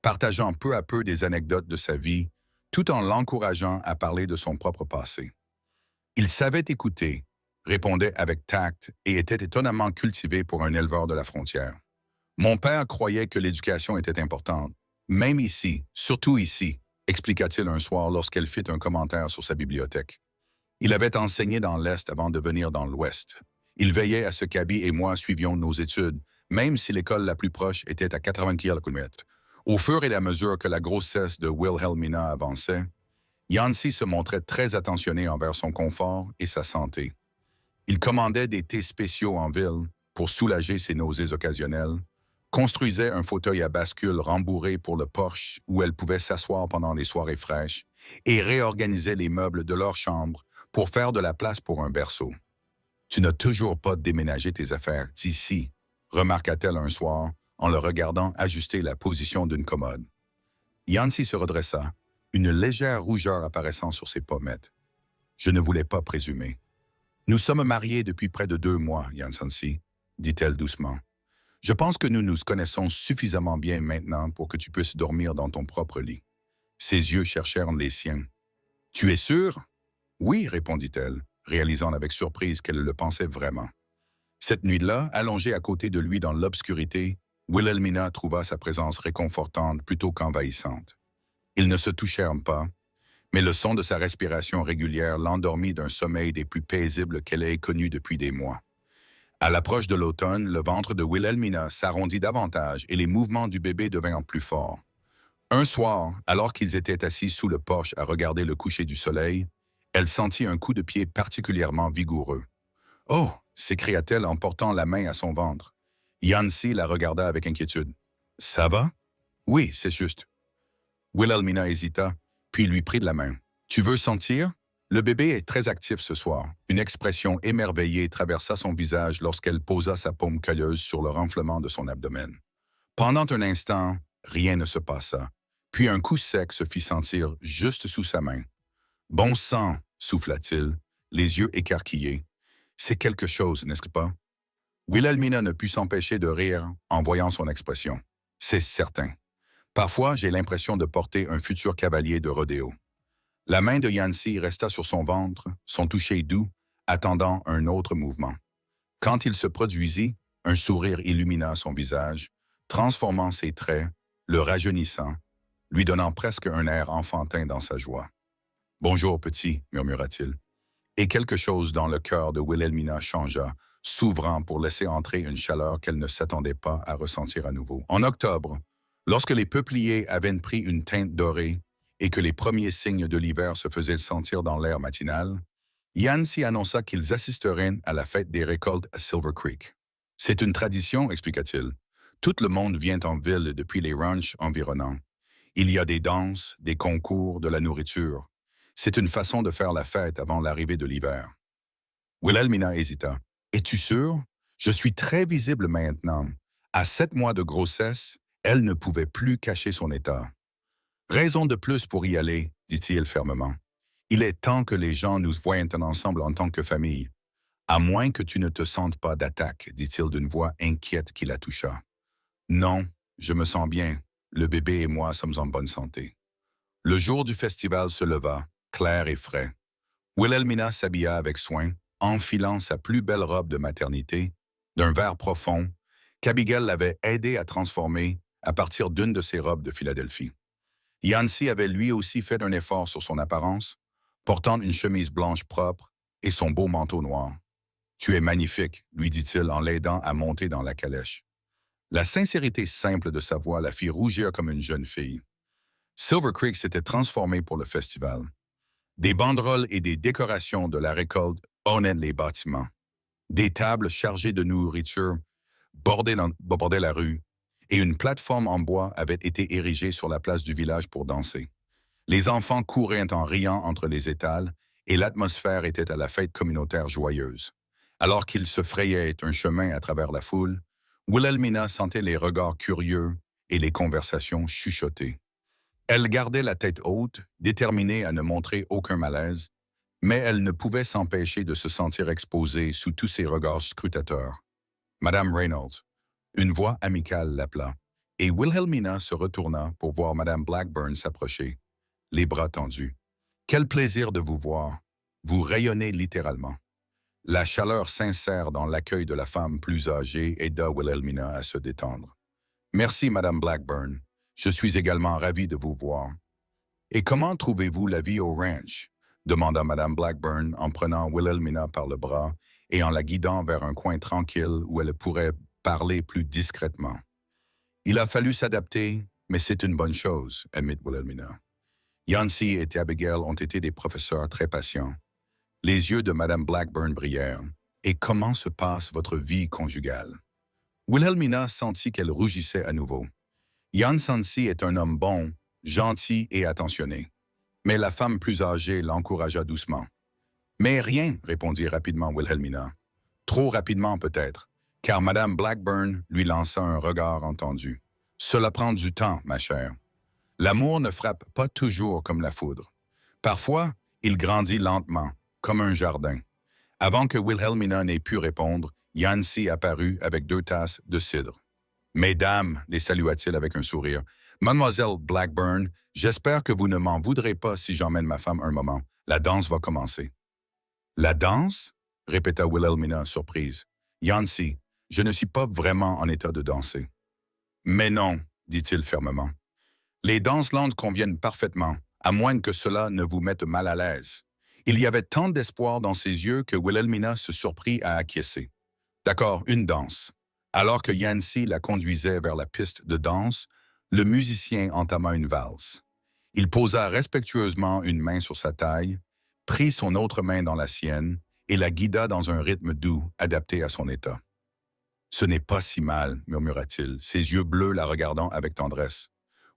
partageant peu à peu des anecdotes de sa vie, tout en l'encourageant à parler de son propre passé. Il savait écouter, répondait avec tact et était étonnamment cultivé pour un éleveur de la frontière. Mon père croyait que l'éducation était importante, même ici, surtout ici, expliqua-t-il un soir lorsqu'elle fit un commentaire sur sa bibliothèque. Il avait enseigné dans l'Est avant de venir dans l'Ouest. Il veillait à ce qu'Abby et moi suivions nos études, même si l'école la plus proche était à 80 km. Au fur et à mesure que la grossesse de Wilhelmina avançait, Yancy se montrait très attentionné envers son confort et sa santé. Il commandait des thés spéciaux en ville pour soulager ses nausées occasionnelles, construisait un fauteuil à bascule rembourré pour le porche où elle pouvait s'asseoir pendant les soirées fraîches et réorganisait les meubles de leur chambre pour faire de la place pour un berceau. « Tu n'as toujours pas déménagé tes affaires d'ici », remarqua-t-elle un soir en le regardant ajuster la position d'une commode. Yancy se redressa, une légère rougeur apparaissant sur ses pommettes. « Je ne voulais pas présumer. »« Nous sommes mariés depuis près de 2 mois, Yancy, » dit-elle doucement. « Je pense que nous nous connaissons suffisamment bien maintenant pour que tu puisses dormir dans ton propre lit. » Ses yeux cherchèrent les siens. « Tu es sûr? »« Oui, répondit-elle, réalisant avec surprise qu'elle le pensait vraiment. Cette nuit-là, allongée à côté de lui dans l'obscurité, Wilhelmina trouva sa présence réconfortante plutôt qu'envahissante. Ils ne se touchèrent pas, mais le son de sa respiration régulière l'endormit d'un sommeil des plus paisibles qu'elle ait connu depuis des mois. À l'approche de l'automne, le ventre de Wilhelmina s'arrondit davantage et les mouvements du bébé devinrent plus forts. Un soir, alors qu'ils étaient assis sous le porche à regarder le coucher du soleil, elle sentit un coup de pied particulièrement vigoureux. « Oh !» s'écria-t-elle en portant la main à son ventre. Yancy la regarda avec inquiétude. « Ça va? »« Oui, c'est juste. » Wilhelmina hésita, puis lui prit de la main. « Tu veux sentir? » Le bébé est très actif ce soir. Une expression émerveillée traversa son visage lorsqu'elle posa sa paume calleuse sur le renflement de son abdomen. Pendant un instant, rien ne se passa, puis un coup sec se fit sentir juste sous sa main. « Bon sang !» souffla-t-il, les yeux écarquillés. « C'est quelque chose, n'est-ce pas? » Wilhelmina ne put s'empêcher de rire en voyant son expression. « C'est certain. Parfois, j'ai l'impression de porter un futur cavalier de rodéo. » La main de Yancy resta sur son ventre, son toucher doux, attendant un autre mouvement. Quand il se produisit, un sourire illumina son visage, transformant ses traits, le rajeunissant, lui donnant presque un air enfantin dans sa joie. « Bonjour, petit, » murmura-t-il. Et quelque chose dans le cœur de Wilhelmina changea, s'ouvrant pour laisser entrer une chaleur qu'elle ne s'attendait pas à ressentir à nouveau. En octobre, lorsque les peupliers avaient pris une teinte dorée, et que les premiers signes de l'hiver se faisaient sentir dans l'air matinal, Yancy annonça qu'ils assisteraient à la fête des récoltes à Silver Creek. « C'est une tradition, expliqua-t-il. Tout le monde vient en ville depuis les ranchs environnants. Il y a des danses, des concours, de la nourriture. C'est une façon de faire la fête avant l'arrivée de l'hiver. » Wilhelmina hésita. « Es-tu sûr? Je suis très visible maintenant. À 7 mois de grossesse, elle ne pouvait plus cacher son état. » « Raison de plus pour y aller, » dit-il fermement. « Il est temps que les gens nous voient ensemble en tant que famille. À moins que tu ne te sentes pas d'attaque, dit-il d'une voix inquiète qui la toucha. « Non, je me sens bien. Le bébé et moi sommes en bonne santé. » Le jour du festival se leva, clair et frais. Wilhelmina s'habilla avec soin, enfilant sa plus belle robe de maternité, d'un vert profond, qu'Abigail l'avait aidé à transformer à partir d'une de ses robes de Philadelphie. Yancy avait lui aussi fait un effort sur son apparence, portant une chemise blanche propre et son beau manteau noir. « Tu es magnifique, » lui dit-il en l'aidant à monter dans la calèche. La sincérité simple de sa voix la fit rougir comme une jeune fille. Silver Creek s'était transformé pour le festival. Des banderoles et des décorations de la récolte ornaient les bâtiments. Des tables chargées de nourriture bordaient la rue, et une plateforme en bois avait été érigée sur la place du village pour danser. Les enfants couraient en riant entre les étals, et l'atmosphère était à la fête communautaire joyeuse. Alors qu'ils se frayaient un chemin à travers la foule, Wilhelmina sentait les regards curieux et les conversations chuchotées. Elle gardait la tête haute, déterminée à ne montrer aucun malaise, mais elle ne pouvait s'empêcher de se sentir exposée sous tous ces regards scrutateurs. Madame Reynolds, une voix amicale l'appela, et Wilhelmina se retourna pour voir Madame Blackburn s'approcher, les bras tendus. Quel plaisir de vous voir. Vous rayonnez littéralement. La chaleur sincère dans l'accueil de la femme plus âgée aida Wilhelmina à se détendre. Merci, Madame Blackburn. Je suis également ravi de vous voir. Et comment trouvez-vous la vie au ranch? Demanda Madame Blackburn en prenant Wilhelmina par le bras et en la guidant vers un coin tranquille où elle pourrait parler plus discrètement. Il a fallu s'adapter, mais c'est une bonne chose, admit Wilhelmina. Yancy et Abigail ont été des professeurs très patients. Les yeux de Madame Blackburn brillèrent. Et comment se passe votre vie conjugale? Wilhelmina sentit qu'elle rougissait à nouveau. Jan Sansi est un homme bon, gentil et attentionné. Mais la femme plus âgée l'encouragea doucement. Mais rien, répondit rapidement Wilhelmina. Trop rapidement peut-être, car Madame Blackburn lui lança un regard entendu. Cela prend du temps, ma chère. L'amour ne frappe pas toujours comme la foudre. Parfois, il grandit lentement, comme un jardin. Avant que Wilhelmina n'ait pu répondre, Yancy apparut avec 2 tasses de cidre. « Mesdames, les salua-t-il avec un sourire. Mademoiselle Blackburn, j'espère que vous ne m'en voudrez pas si j'emmène ma femme un moment. La danse va commencer. » « La danse? » répéta Wilhelmina surprise. « Yancy, je ne suis pas vraiment en état de danser. »« Mais non, dit-il fermement. Les danses lentes conviennent parfaitement, à moins que cela ne vous mette mal à l'aise. Il y avait tant d'espoir dans ses yeux que Wilhelmina se surprit à acquiescer. D'accord, une danse. Alors que Yancy la conduisait vers la piste de danse, le musicien entama une valse. Il posa respectueusement une main sur sa taille, prit son autre main dans la sienne et la guida dans un rythme doux, adapté à son état. « Ce n'est pas si mal, murmura-t-il, ses yeux bleus la regardant avec tendresse.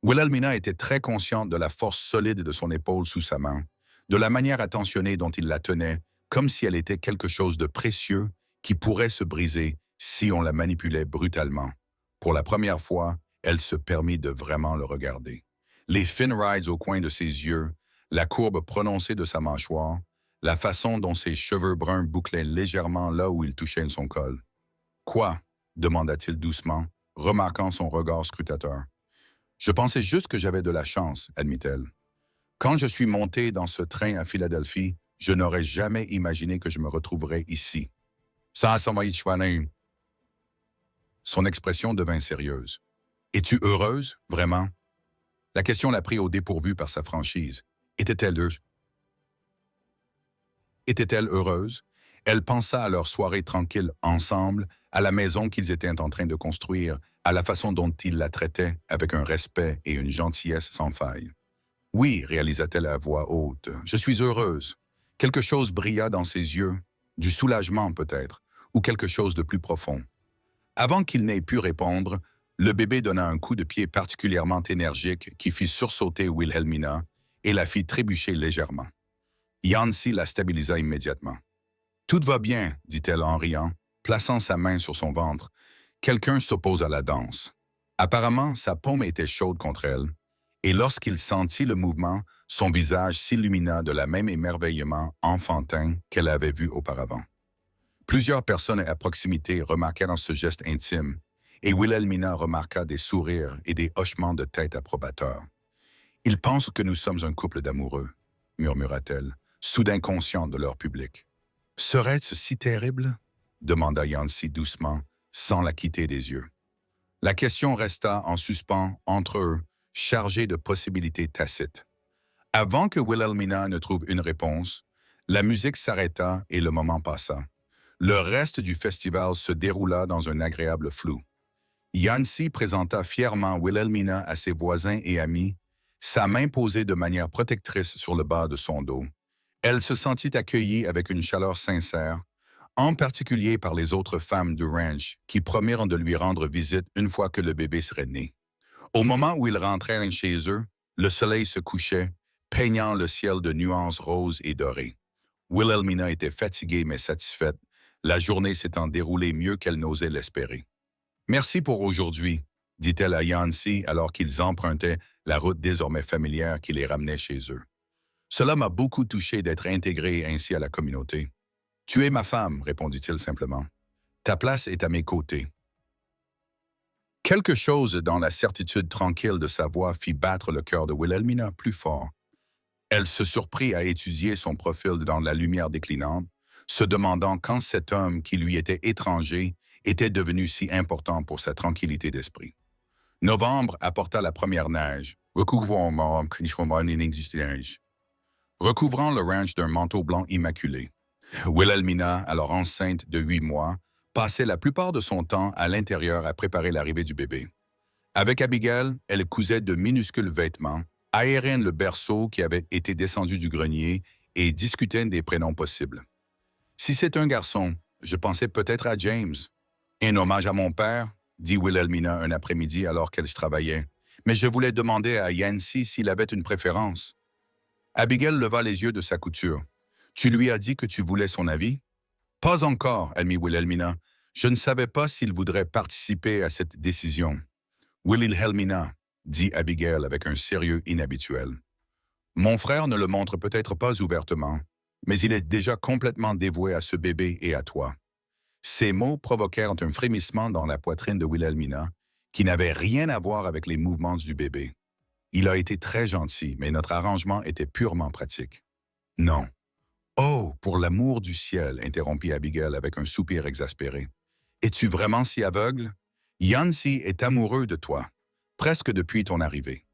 Wilhelmina était très consciente de la force solide de son épaule sous sa main, de la manière attentionnée dont il la tenait, comme si elle était quelque chose de précieux qui pourrait se briser si on la manipulait brutalement. Pour la première fois, elle se permit de vraiment le regarder. Les fines rides au coin de ses yeux, la courbe prononcée de sa mâchoire, la façon dont ses cheveux bruns bouclaient légèrement là où il touchait son col. « Quoi? » demanda-t-il doucement, remarquant son regard scrutateur. « Je pensais juste que j'avais de la chance, » admit-elle. « Quand je suis monté dans ce train à Philadelphie, je n'aurais jamais imaginé que je me retrouverais ici. » Son expression devint sérieuse. « Es-tu heureuse, vraiment? » La question la prit au dépourvu par sa franchise. Était-elle heureuse? Elle pensa à leur soirée tranquille ensemble, à la maison qu'ils étaient en train de construire, à la façon dont il la traitait avec un respect et une gentillesse sans faille. « Oui, » réalisa-t-elle à voix haute, « je suis heureuse. » Quelque chose brilla dans ses yeux, du soulagement peut-être, ou quelque chose de plus profond. Avant qu'il n'ait pu répondre, le bébé donna un coup de pied particulièrement énergique qui fit sursauter Wilhelmina et la fit trébucher légèrement. Yancy la stabilisa immédiatement. « Tout va bien, dit-elle en riant, plaçant sa main sur son ventre. Quelqu'un s'oppose à la danse. Apparemment, sa paume était chaude contre elle, et lorsqu'il sentit le mouvement, son visage s'illumina de la même émerveillement enfantin qu'elle avait vu auparavant. Plusieurs personnes à proximité remarquèrent ce geste intime, et Wilhelmina remarqua des sourires et des hochements de tête approbateurs. « Ils pensent que nous sommes un couple d'amoureux, » murmura-t-elle, soudain consciente de leur public. « Serait-ce si terrible? » demanda Yancy doucement, sans la quitter des yeux. La question resta en suspens entre eux, chargée de possibilités tacites. Avant que Wilhelmina ne trouve une réponse, la musique s'arrêta et le moment passa. Le reste du festival se déroula dans un agréable flou. Yancy présenta fièrement Wilhelmina à ses voisins et amis, sa main posée de manière protectrice sur le bas de son dos. Elle se sentit accueillie avec une chaleur sincère, en particulier par les autres femmes du ranch qui promirent de lui rendre visite une fois que le bébé serait né. Au moment où ils rentrèrent chez eux, le soleil se couchait, peignant le ciel de nuances roses et dorées. Wilhelmina était fatiguée mais satisfaite, la journée s'étant déroulée mieux qu'elle n'osait l'espérer. Merci pour aujourd'hui, dit-elle à Yancy alors qu'ils empruntaient la route désormais familière qui les ramenait chez eux. Cela m'a beaucoup touché d'être intégré ainsi à la communauté. Tu es ma femme, répondit-il simplement. Ta place est à mes côtés. Quelque chose dans la certitude tranquille de sa voix fit battre le cœur de Wilhelmina plus fort. Elle se surprit à étudier son profil dans la lumière déclinante, se demandant quand cet homme qui lui était étranger était devenu si important pour sa tranquillité d'esprit. Novembre apporta la première neige, recouvrant le ranch d'un manteau blanc immaculé. Wilhelmina, alors enceinte de 8 mois, passait la plupart de son temps à l'intérieur à préparer l'arrivée du bébé. Avec Abigail, elle cousait de minuscules vêtements, aérait le berceau qui avait été descendu du grenier et discutait des prénoms possibles. Si c'est un garçon, je pensais peut-être à James. Un hommage à mon père, dit Wilhelmina un après-midi alors qu'elle se travaillait. Mais je voulais demander à Yancy s'il avait une préférence. Abigail leva les yeux de sa couture. Tu lui as dit que tu voulais son avis? Pas encore, admit Wilhelmina. Je ne savais pas s'il voudrait participer à cette décision. Wilhelmina, dit Abigail avec un sérieux inhabituel. Mon frère ne le montre peut-être pas ouvertement, mais il est déjà complètement dévoué à ce bébé et à toi. Ces mots provoquèrent un frémissement dans la poitrine de Wilhelmina, qui n'avait rien à voir avec les mouvements du bébé. Il a été très gentil, mais notre arrangement était purement pratique. Non. Oh, pour l'amour du ciel, interrompit Abigail avec un soupir exaspéré. Es-tu vraiment si aveugle? Yancy est amoureux de toi, presque depuis ton arrivée.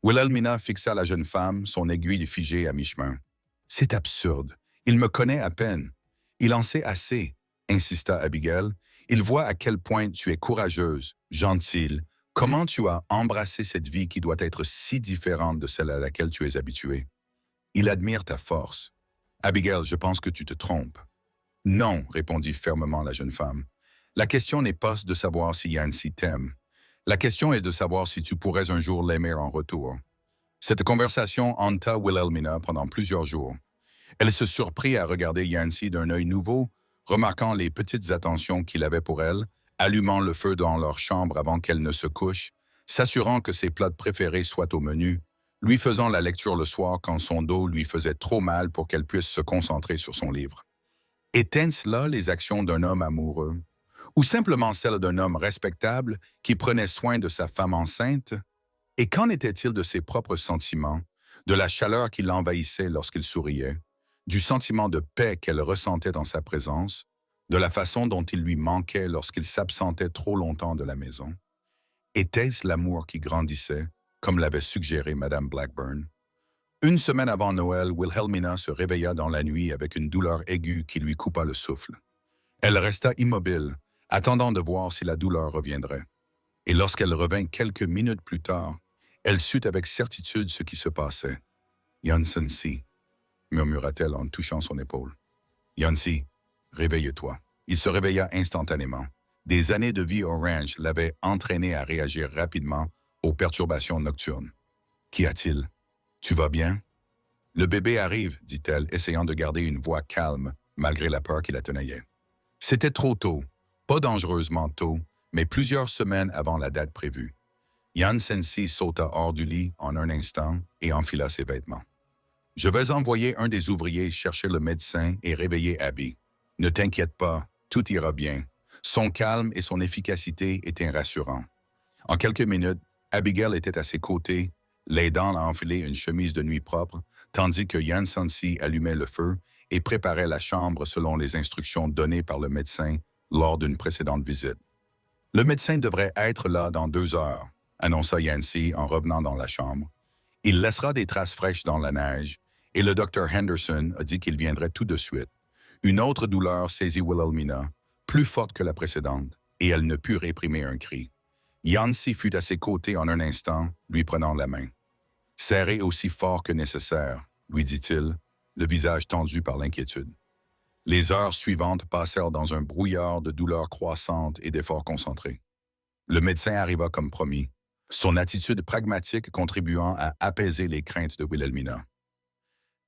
Wilhelmina fixa la jeune femme, son aiguille figée à mi-chemin. C'est absurde. Il me connaît à peine. Il en sait assez, insista Abigail. Il voit à quel point tu es courageuse, gentille, comment tu as embrassé cette vie qui doit être si différente de celle à laquelle tu es habituée. Il admire ta force. Abigail, je pense que tu te trompes. Non, répondit fermement la jeune femme. La question n'est pas de savoir si Yancy t'aime. La question est de savoir si tu pourrais un jour l'aimer en retour. Cette conversation hanta Wilhelmina pendant plusieurs jours. Elle se surprit à regarder Yancy d'un œil nouveau, remarquant les petites attentions qu'il avait pour elle, allumant le feu dans leur chambre avant qu'elle ne se couche, s'assurant que ses plats préférés soient au menu, lui faisant la lecture le soir quand son dos lui faisait trop mal pour qu'elle puisse se concentrer sur son livre. Étaient-ce là les actions d'un homme amoureux? Ou simplement celles d'un homme respectable qui prenait soin de sa femme enceinte? Et qu'en était-il de ses propres sentiments, de la chaleur qui l'envahissait lorsqu'il souriait, du sentiment de paix qu'elle ressentait dans sa présence, de la façon dont il lui manquait lorsqu'il s'absentait trop longtemps de la maison? Était-ce l'amour qui grandissait, comme l'avait suggéré Madame Blackburn? Une semaine avant Noël, Wilhelmina se réveilla dans la nuit avec une douleur aiguë qui lui coupa le souffle. Elle resta immobile, attendant de voir si la douleur reviendrait. Et lorsqu'elle revint quelques minutes plus tard, elle sut avec certitude ce qui se passait. « Yancy, » murmura-t-elle en touchant son épaule. « Yancy, réveille-toi. » Il se réveilla instantanément. Des années de vie au ranch l'avaient entraîné à réagir rapidement aux perturbations nocturnes. « Qu'y a-t-il? Tu vas bien? » « Le bébé arrive, dit-elle, essayant de garder une voix calme, malgré la peur qui la tenaillait. C'était trop tôt, pas dangereusement tôt, mais plusieurs semaines avant la date prévue. Yancy sauta hors du lit en un instant et enfila ses vêtements. « Je vais envoyer un des ouvriers chercher le médecin et réveiller Abby. Ne t'inquiète pas, tout ira bien. » Son calme et son efficacité étaient rassurants. En quelques minutes, Abigail était à ses côtés, l'aidant à enfiler une chemise de nuit propre, tandis que Yancy allumait le feu et préparait la chambre selon les instructions données par le médecin lors d'une précédente visite. « Le médecin devrait être là dans 2 heures, » annonça Yancy en revenant dans la chambre. « Il laissera des traces fraîches dans la neige, et le docteur Henderson a dit qu'il viendrait tout de suite. » Une autre douleur saisit Wilhelmina, plus forte que la précédente, et elle ne put réprimer un cri. Yancy fut à ses côtés en un instant, lui prenant la main. « Serrez aussi fort que nécessaire, » lui dit-il, le visage tendu par l'inquiétude. Les heures suivantes passèrent dans un brouillard de douleurs croissantes et d'efforts concentrés. Le médecin arriva comme promis, son attitude pragmatique contribuant à apaiser les craintes de Wilhelmina.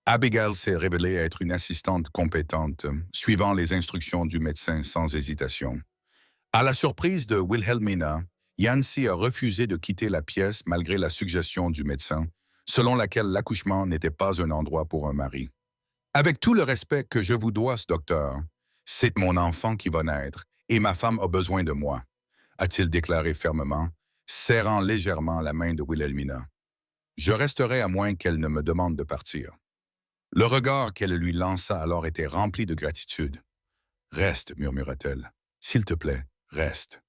Abigail s'est révélée être une assistante compétente, suivant les instructions du médecin sans hésitation. À la surprise de Wilhelmina, Yancy a refusé de quitter la pièce malgré la suggestion du médecin, selon laquelle l'accouchement n'était pas un endroit pour un mari. Avec tout le respect que je vous dois, docteur, c'est mon enfant qui va naître et ma femme a besoin de moi, a-t-il déclaré fermement, serrant légèrement la main de Wilhelmina. Je resterai à moins qu'elle ne me demande de partir. Le regard qu'elle lui lança alors était rempli de gratitude. Reste, murmura-t-elle. S'il te plaît, reste.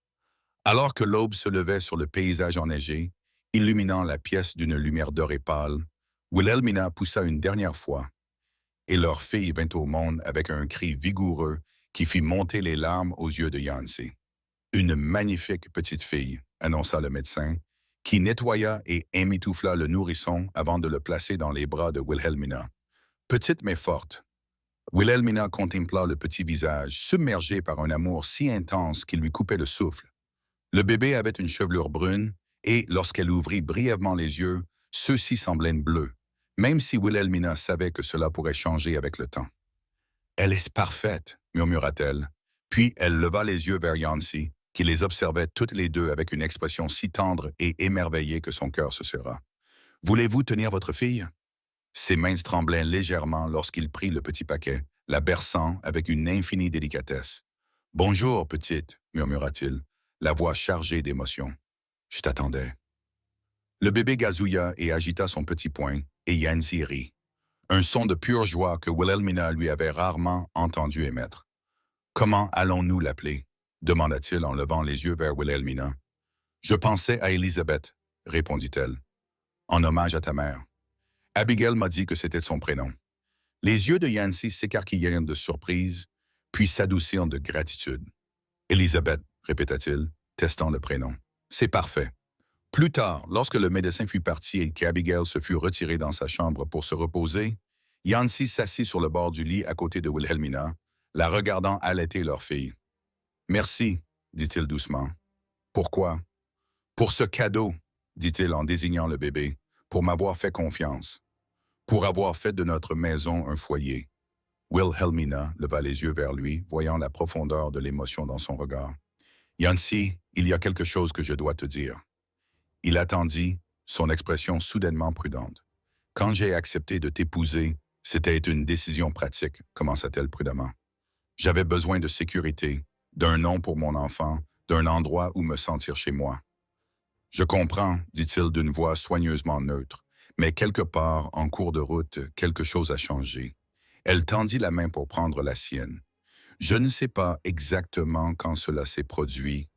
Alors que l'aube se levait sur le paysage enneigé, illuminant la pièce d'une lumière dorée pâle, Wilhelmina poussa une dernière fois, et leur fille vint au monde avec un cri vigoureux qui fit monter les larmes aux yeux de Yancy. Une magnifique petite fille, annonça le médecin, qui nettoya et émitoufla le nourrisson avant de le placer dans les bras de Wilhelmina. Petite mais forte. Wilhelmina contempla le petit visage, submergé par un amour si intense qu'il lui coupait le souffle. Le bébé avait une chevelure brune, et lorsqu'elle ouvrit brièvement les yeux, ceux-ci semblaient bleus, même si Wilhelmina savait que cela pourrait changer avec le temps. « Elle est parfaite, murmura-t-elle, puis elle leva les yeux vers Yancy, qui les observait toutes les deux avec une expression si tendre et émerveillée que son cœur se serra. « Voulez-vous tenir votre fille ?» Ses mains tremblaient légèrement lorsqu'il prit le petit paquet, la berçant avec une infinie délicatesse. « Bonjour, petite, murmura-t-il, la voix chargée d'émotion. « Je t'attendais. » Le bébé gazouilla et agita son petit poing, et Yancy rit. Un son de pure joie que Wilhelmina lui avait rarement entendu émettre. « Comment allons-nous l'appeler » demanda-t-il en levant les yeux vers Wilhelmina. « Je pensais à Elisabeth, » répondit-elle. « En hommage à ta mère. » Abigail m'a dit que c'était son prénom. Les yeux de Yancy s'écarquillèrent de surprise, puis s'adoucirent de gratitude. « Elisabeth, » répéta-t-il, testant le prénom. « C'est parfait. » Plus tard, lorsque le médecin fut parti et qu'Abigail se fut retirée dans sa chambre pour se reposer, Yancy s'assit sur le bord du lit à côté de Wilhelmina, la regardant allaiter leur fille. « Merci, » dit-il doucement. « Pourquoi? »« Pour ce cadeau, » dit-il en désignant le bébé, « pour m'avoir fait confiance. Pour avoir fait de notre maison un foyer. » Wilhelmina leva les yeux vers lui, voyant la profondeur de l'émotion dans son regard. « Yancy, il y a quelque chose que je dois te dire. » Il attendit, son expression soudainement prudente. « Quand j'ai accepté de t'épouser, c'était une décision pratique, commença-t-elle prudemment. J'avais besoin de sécurité, d'un nom pour mon enfant, d'un endroit où me sentir chez moi. Je comprends, dit-il d'une voix soigneusement neutre, mais quelque part, en cours de route, quelque chose a changé. Elle tendit la main pour prendre la sienne. Je ne sais pas exactement quand cela s'est produit.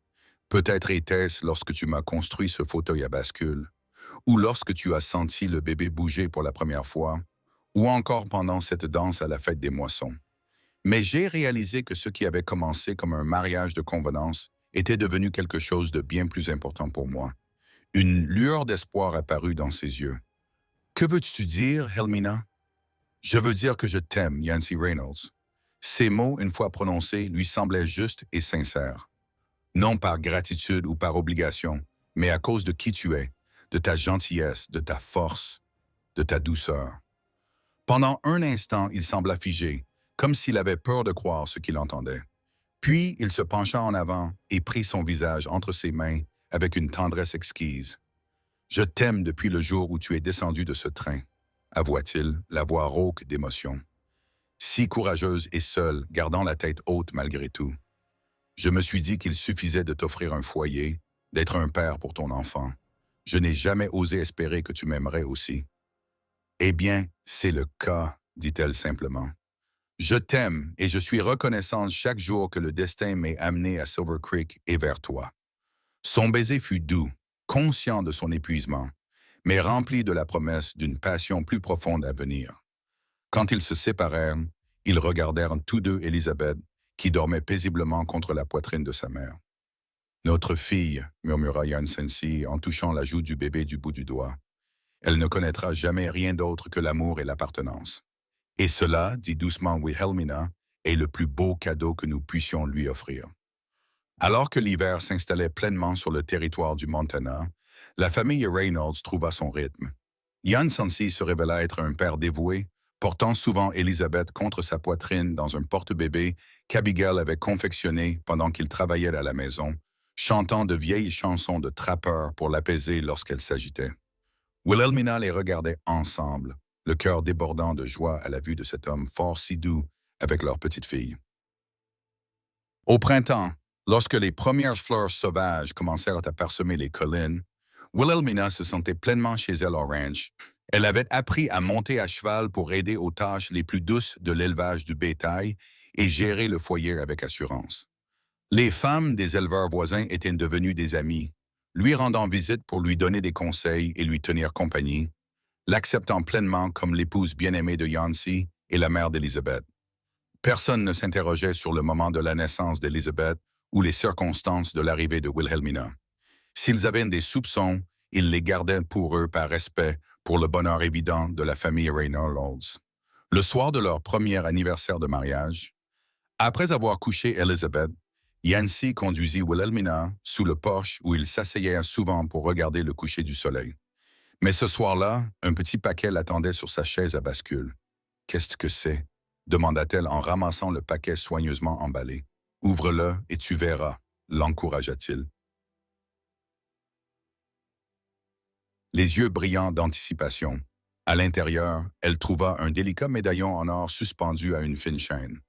Peut-être était-ce lorsque tu m'as construit ce fauteuil à bascule, ou lorsque tu as senti le bébé bouger pour la première fois, ou encore pendant cette danse à la fête des moissons. Mais j'ai réalisé que ce qui avait commencé comme un mariage de convenance était devenu quelque chose de bien plus important pour moi. Une lueur d'espoir apparut dans ses yeux. « Que veux-tu dire, Helmina? »« Je veux dire que je t'aime, Yancy Reynolds. » Ces mots, une fois prononcés, lui semblaient justes et sincères. Non par gratitude ou par obligation, mais à cause de qui tu es, de ta gentillesse, de ta force, de ta douceur. Pendant un instant, il sembla figé, comme s'il avait peur de croire ce qu'il entendait. Puis, il se pencha en avant et prit son visage entre ses mains avec une tendresse exquise. « Je t'aime depuis le jour où tu es descendu de ce train, » avoua-t-il, la voix rauque d'émotion. Si courageuse et seule, gardant la tête haute malgré tout. Je me suis dit qu'il suffisait de t'offrir un foyer, d'être un père pour ton enfant. Je n'ai jamais osé espérer que tu m'aimerais aussi. « Eh bien, c'est le cas, » dit-elle simplement. « Je t'aime et je suis reconnaissante chaque jour que le destin m'ait amené à Silver Creek et vers toi. » Son baiser fut doux, conscient de son épuisement, mais rempli de la promesse d'une passion plus profonde à venir. Quand ils se séparèrent, ils regardèrent tous deux Elisabeth, qui dormait paisiblement contre la poitrine de sa mère. « Notre fille, » murmura Yancy en touchant la joue du bébé du bout du doigt. « Elle ne connaîtra jamais rien d'autre que l'amour et l'appartenance. Et cela, dit doucement Wilhelmina, est le plus beau cadeau que nous puissions lui offrir. » Alors que l'hiver s'installait pleinement sur le territoire du Montana, la famille Reynolds trouva son rythme. Yancy se révéla être un père dévoué, portant souvent Elizabeth contre sa poitrine dans un porte-bébé qu'Abigail avait confectionné pendant qu'il travaillait à la maison, chantant de vieilles chansons de trappeurs pour l'apaiser lorsqu'elle s'agitait. Wilhelmina les regardait ensemble, le cœur débordant de joie à la vue de cet homme fort si doux avec leur petite fille. Au printemps, lorsque les premières fleurs sauvages commencèrent à parsemer les collines, Wilhelmina se sentait pleinement chez elle au ranch. Elle avait appris à monter à cheval pour aider aux tâches les plus douces de l'élevage du bétail et gérer le foyer avec assurance. Les femmes des éleveurs voisins étaient devenues des amies, lui rendant visite pour lui donner des conseils et lui tenir compagnie, l'acceptant pleinement comme l'épouse bien-aimée de Yancy et la mère d'Elizabeth. Personne ne s'interrogeait sur le moment de la naissance d'Elizabeth ou les circonstances de l'arrivée de Wilhelmina. S'ils avaient des soupçons, ils les gardaient pour eux par respect pour le bonheur évident de la famille Reynolds. Le soir de leur premier anniversaire de mariage, après avoir couché Elizabeth, Yancy conduisit Wilhelmina sous le porche où il s'asseyait souvent pour regarder le coucher du soleil. Mais ce soir-là, un petit paquet l'attendait sur sa chaise à bascule. « Qu'est-ce que c'est » demanda-t-elle en ramassant le paquet soigneusement emballé. « Ouvre-le et tu verras » l'encouragea-t-il. Les yeux brillants d'anticipation. À l'intérieur, elle trouva un délicat médaillon en or suspendu à une fine chaîne.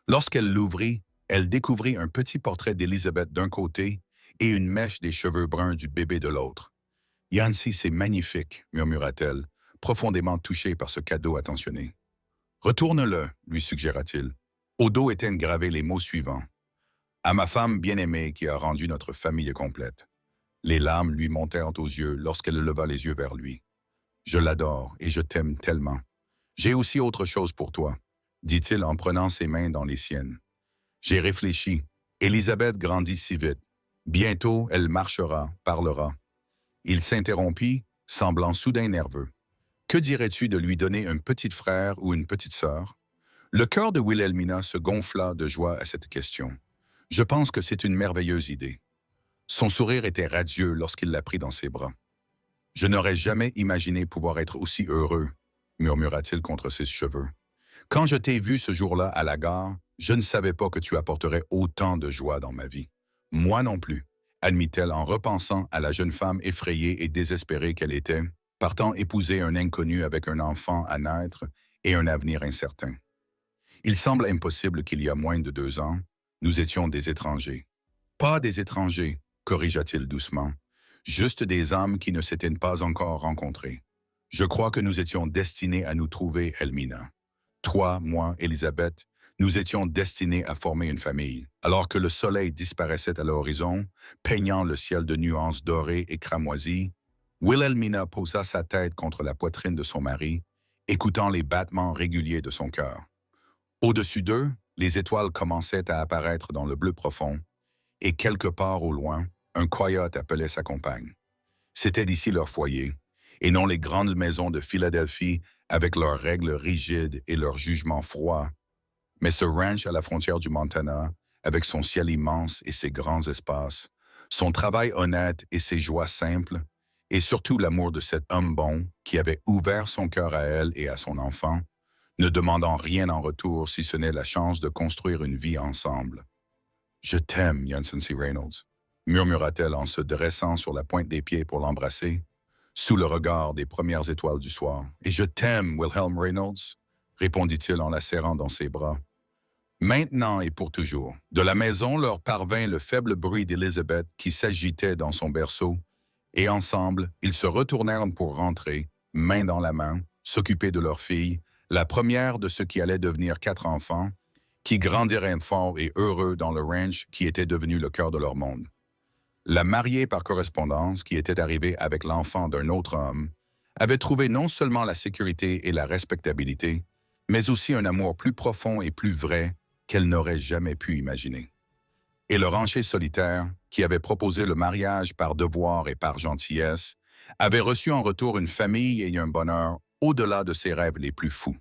Lorsqu'elle l'ouvrit, elle découvrit un petit portrait d'Elizabeth d'un côté et une mèche des cheveux bruns du bébé de l'autre. « Yancy, c'est magnifique » murmura-t-elle, profondément touchée par ce cadeau attentionné. « Retourne-le » lui suggéra-t-il. Au dos étaient gravés les mots suivants. « À ma femme bien-aimée qui a rendu notre famille complète. » Les larmes lui montèrent aux yeux lorsqu'elle leva les yeux vers lui. « Je l'adore et je t'aime tellement. J'ai aussi autre chose pour toi, » dit-il en prenant ses mains dans les siennes. J'ai réfléchi. Élisabeth grandit si vite. Bientôt, elle marchera, parlera. Il s'interrompit, semblant soudain nerveux. Que dirais-tu de lui donner un petit frère ou une petite sœur? Le cœur de Wilhelmina se gonfla de joie à cette question. Je pense que c'est une merveilleuse idée. Son sourire était radieux lorsqu'il la prit dans ses bras. Je n'aurais jamais imaginé pouvoir être aussi heureux, murmura-t-il contre ses cheveux. Quand je t'ai vu ce jour-là à la gare, je ne savais pas que tu apporterais autant de joie dans ma vie. Moi non plus, admit-elle en repensant à la jeune femme effrayée et désespérée qu'elle était, partant épouser un inconnu avec un enfant à naître et un avenir incertain. Il semble impossible qu'il y a moins de 2 ans, nous étions des étrangers. Pas des étrangers, corrigea-t-il doucement, juste des âmes qui ne s'étaient pas encore rencontrées. Je crois que nous étions destinés à nous trouver, Elmina. Toi, moi, Elisabeth, nous étions destinés à former une famille. Alors que le soleil disparaissait à l'horizon, peignant le ciel de nuances dorées et cramoisies, Wilhelmina posa sa tête contre la poitrine de son mari, écoutant les battements réguliers de son cœur. Au-dessus d'eux, les étoiles commençaient à apparaître dans le bleu profond, et quelque part au loin, un coyote appelait sa compagne. C'était d'ici leur foyer, et non les grandes maisons de Philadelphie avec leurs règles rigides et leurs jugements froids, mais ce ranch à la frontière du Montana, avec son ciel immense et ses grands espaces, son travail honnête et ses joies simples, et surtout l'amour de cet homme bon qui avait ouvert son cœur à elle et à son enfant, ne demandant rien en retour si ce n'est la chance de construire une vie ensemble. « Je t'aime, Yancy Reynolds », murmura-t-elle en se dressant sur la pointe des pieds pour l'embrasser, sous le regard des premières étoiles du soir. « Et je t'aime, Wilhelm Reynolds », répondit-il en la serrant dans ses bras. Maintenant et pour toujours. De la maison leur parvint le faible bruit d'Elizabeth qui s'agitait dans son berceau, et ensemble, ils se retournèrent pour rentrer, main dans la main, s'occuper de leur fille, la première de ce qui allait devenir 4 enfants, qui grandiraient forts et heureux dans le ranch qui était devenu le cœur de leur monde. La mariée par correspondance, qui était arrivée avec l'enfant d'un autre homme, avait trouvé non seulement la sécurité et la respectabilité, mais aussi un amour plus profond et plus vrai qu'elle n'aurait jamais pu imaginer. Et le rancher solitaire, qui avait proposé le mariage par devoir et par gentillesse, avait reçu en retour une famille et un bonheur au-delà de ses rêves les plus fous.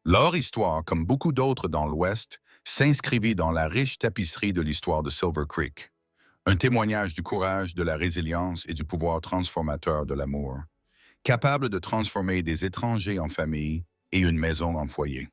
Leur histoire, comme beaucoup d'autres dans l'Ouest, s'inscrivit dans la riche tapisserie de l'histoire de Silver Creek, un témoignage du courage, de la résilience et du pouvoir transformateur de l'amour, capable de transformer des étrangers en famille et une maison en foyer.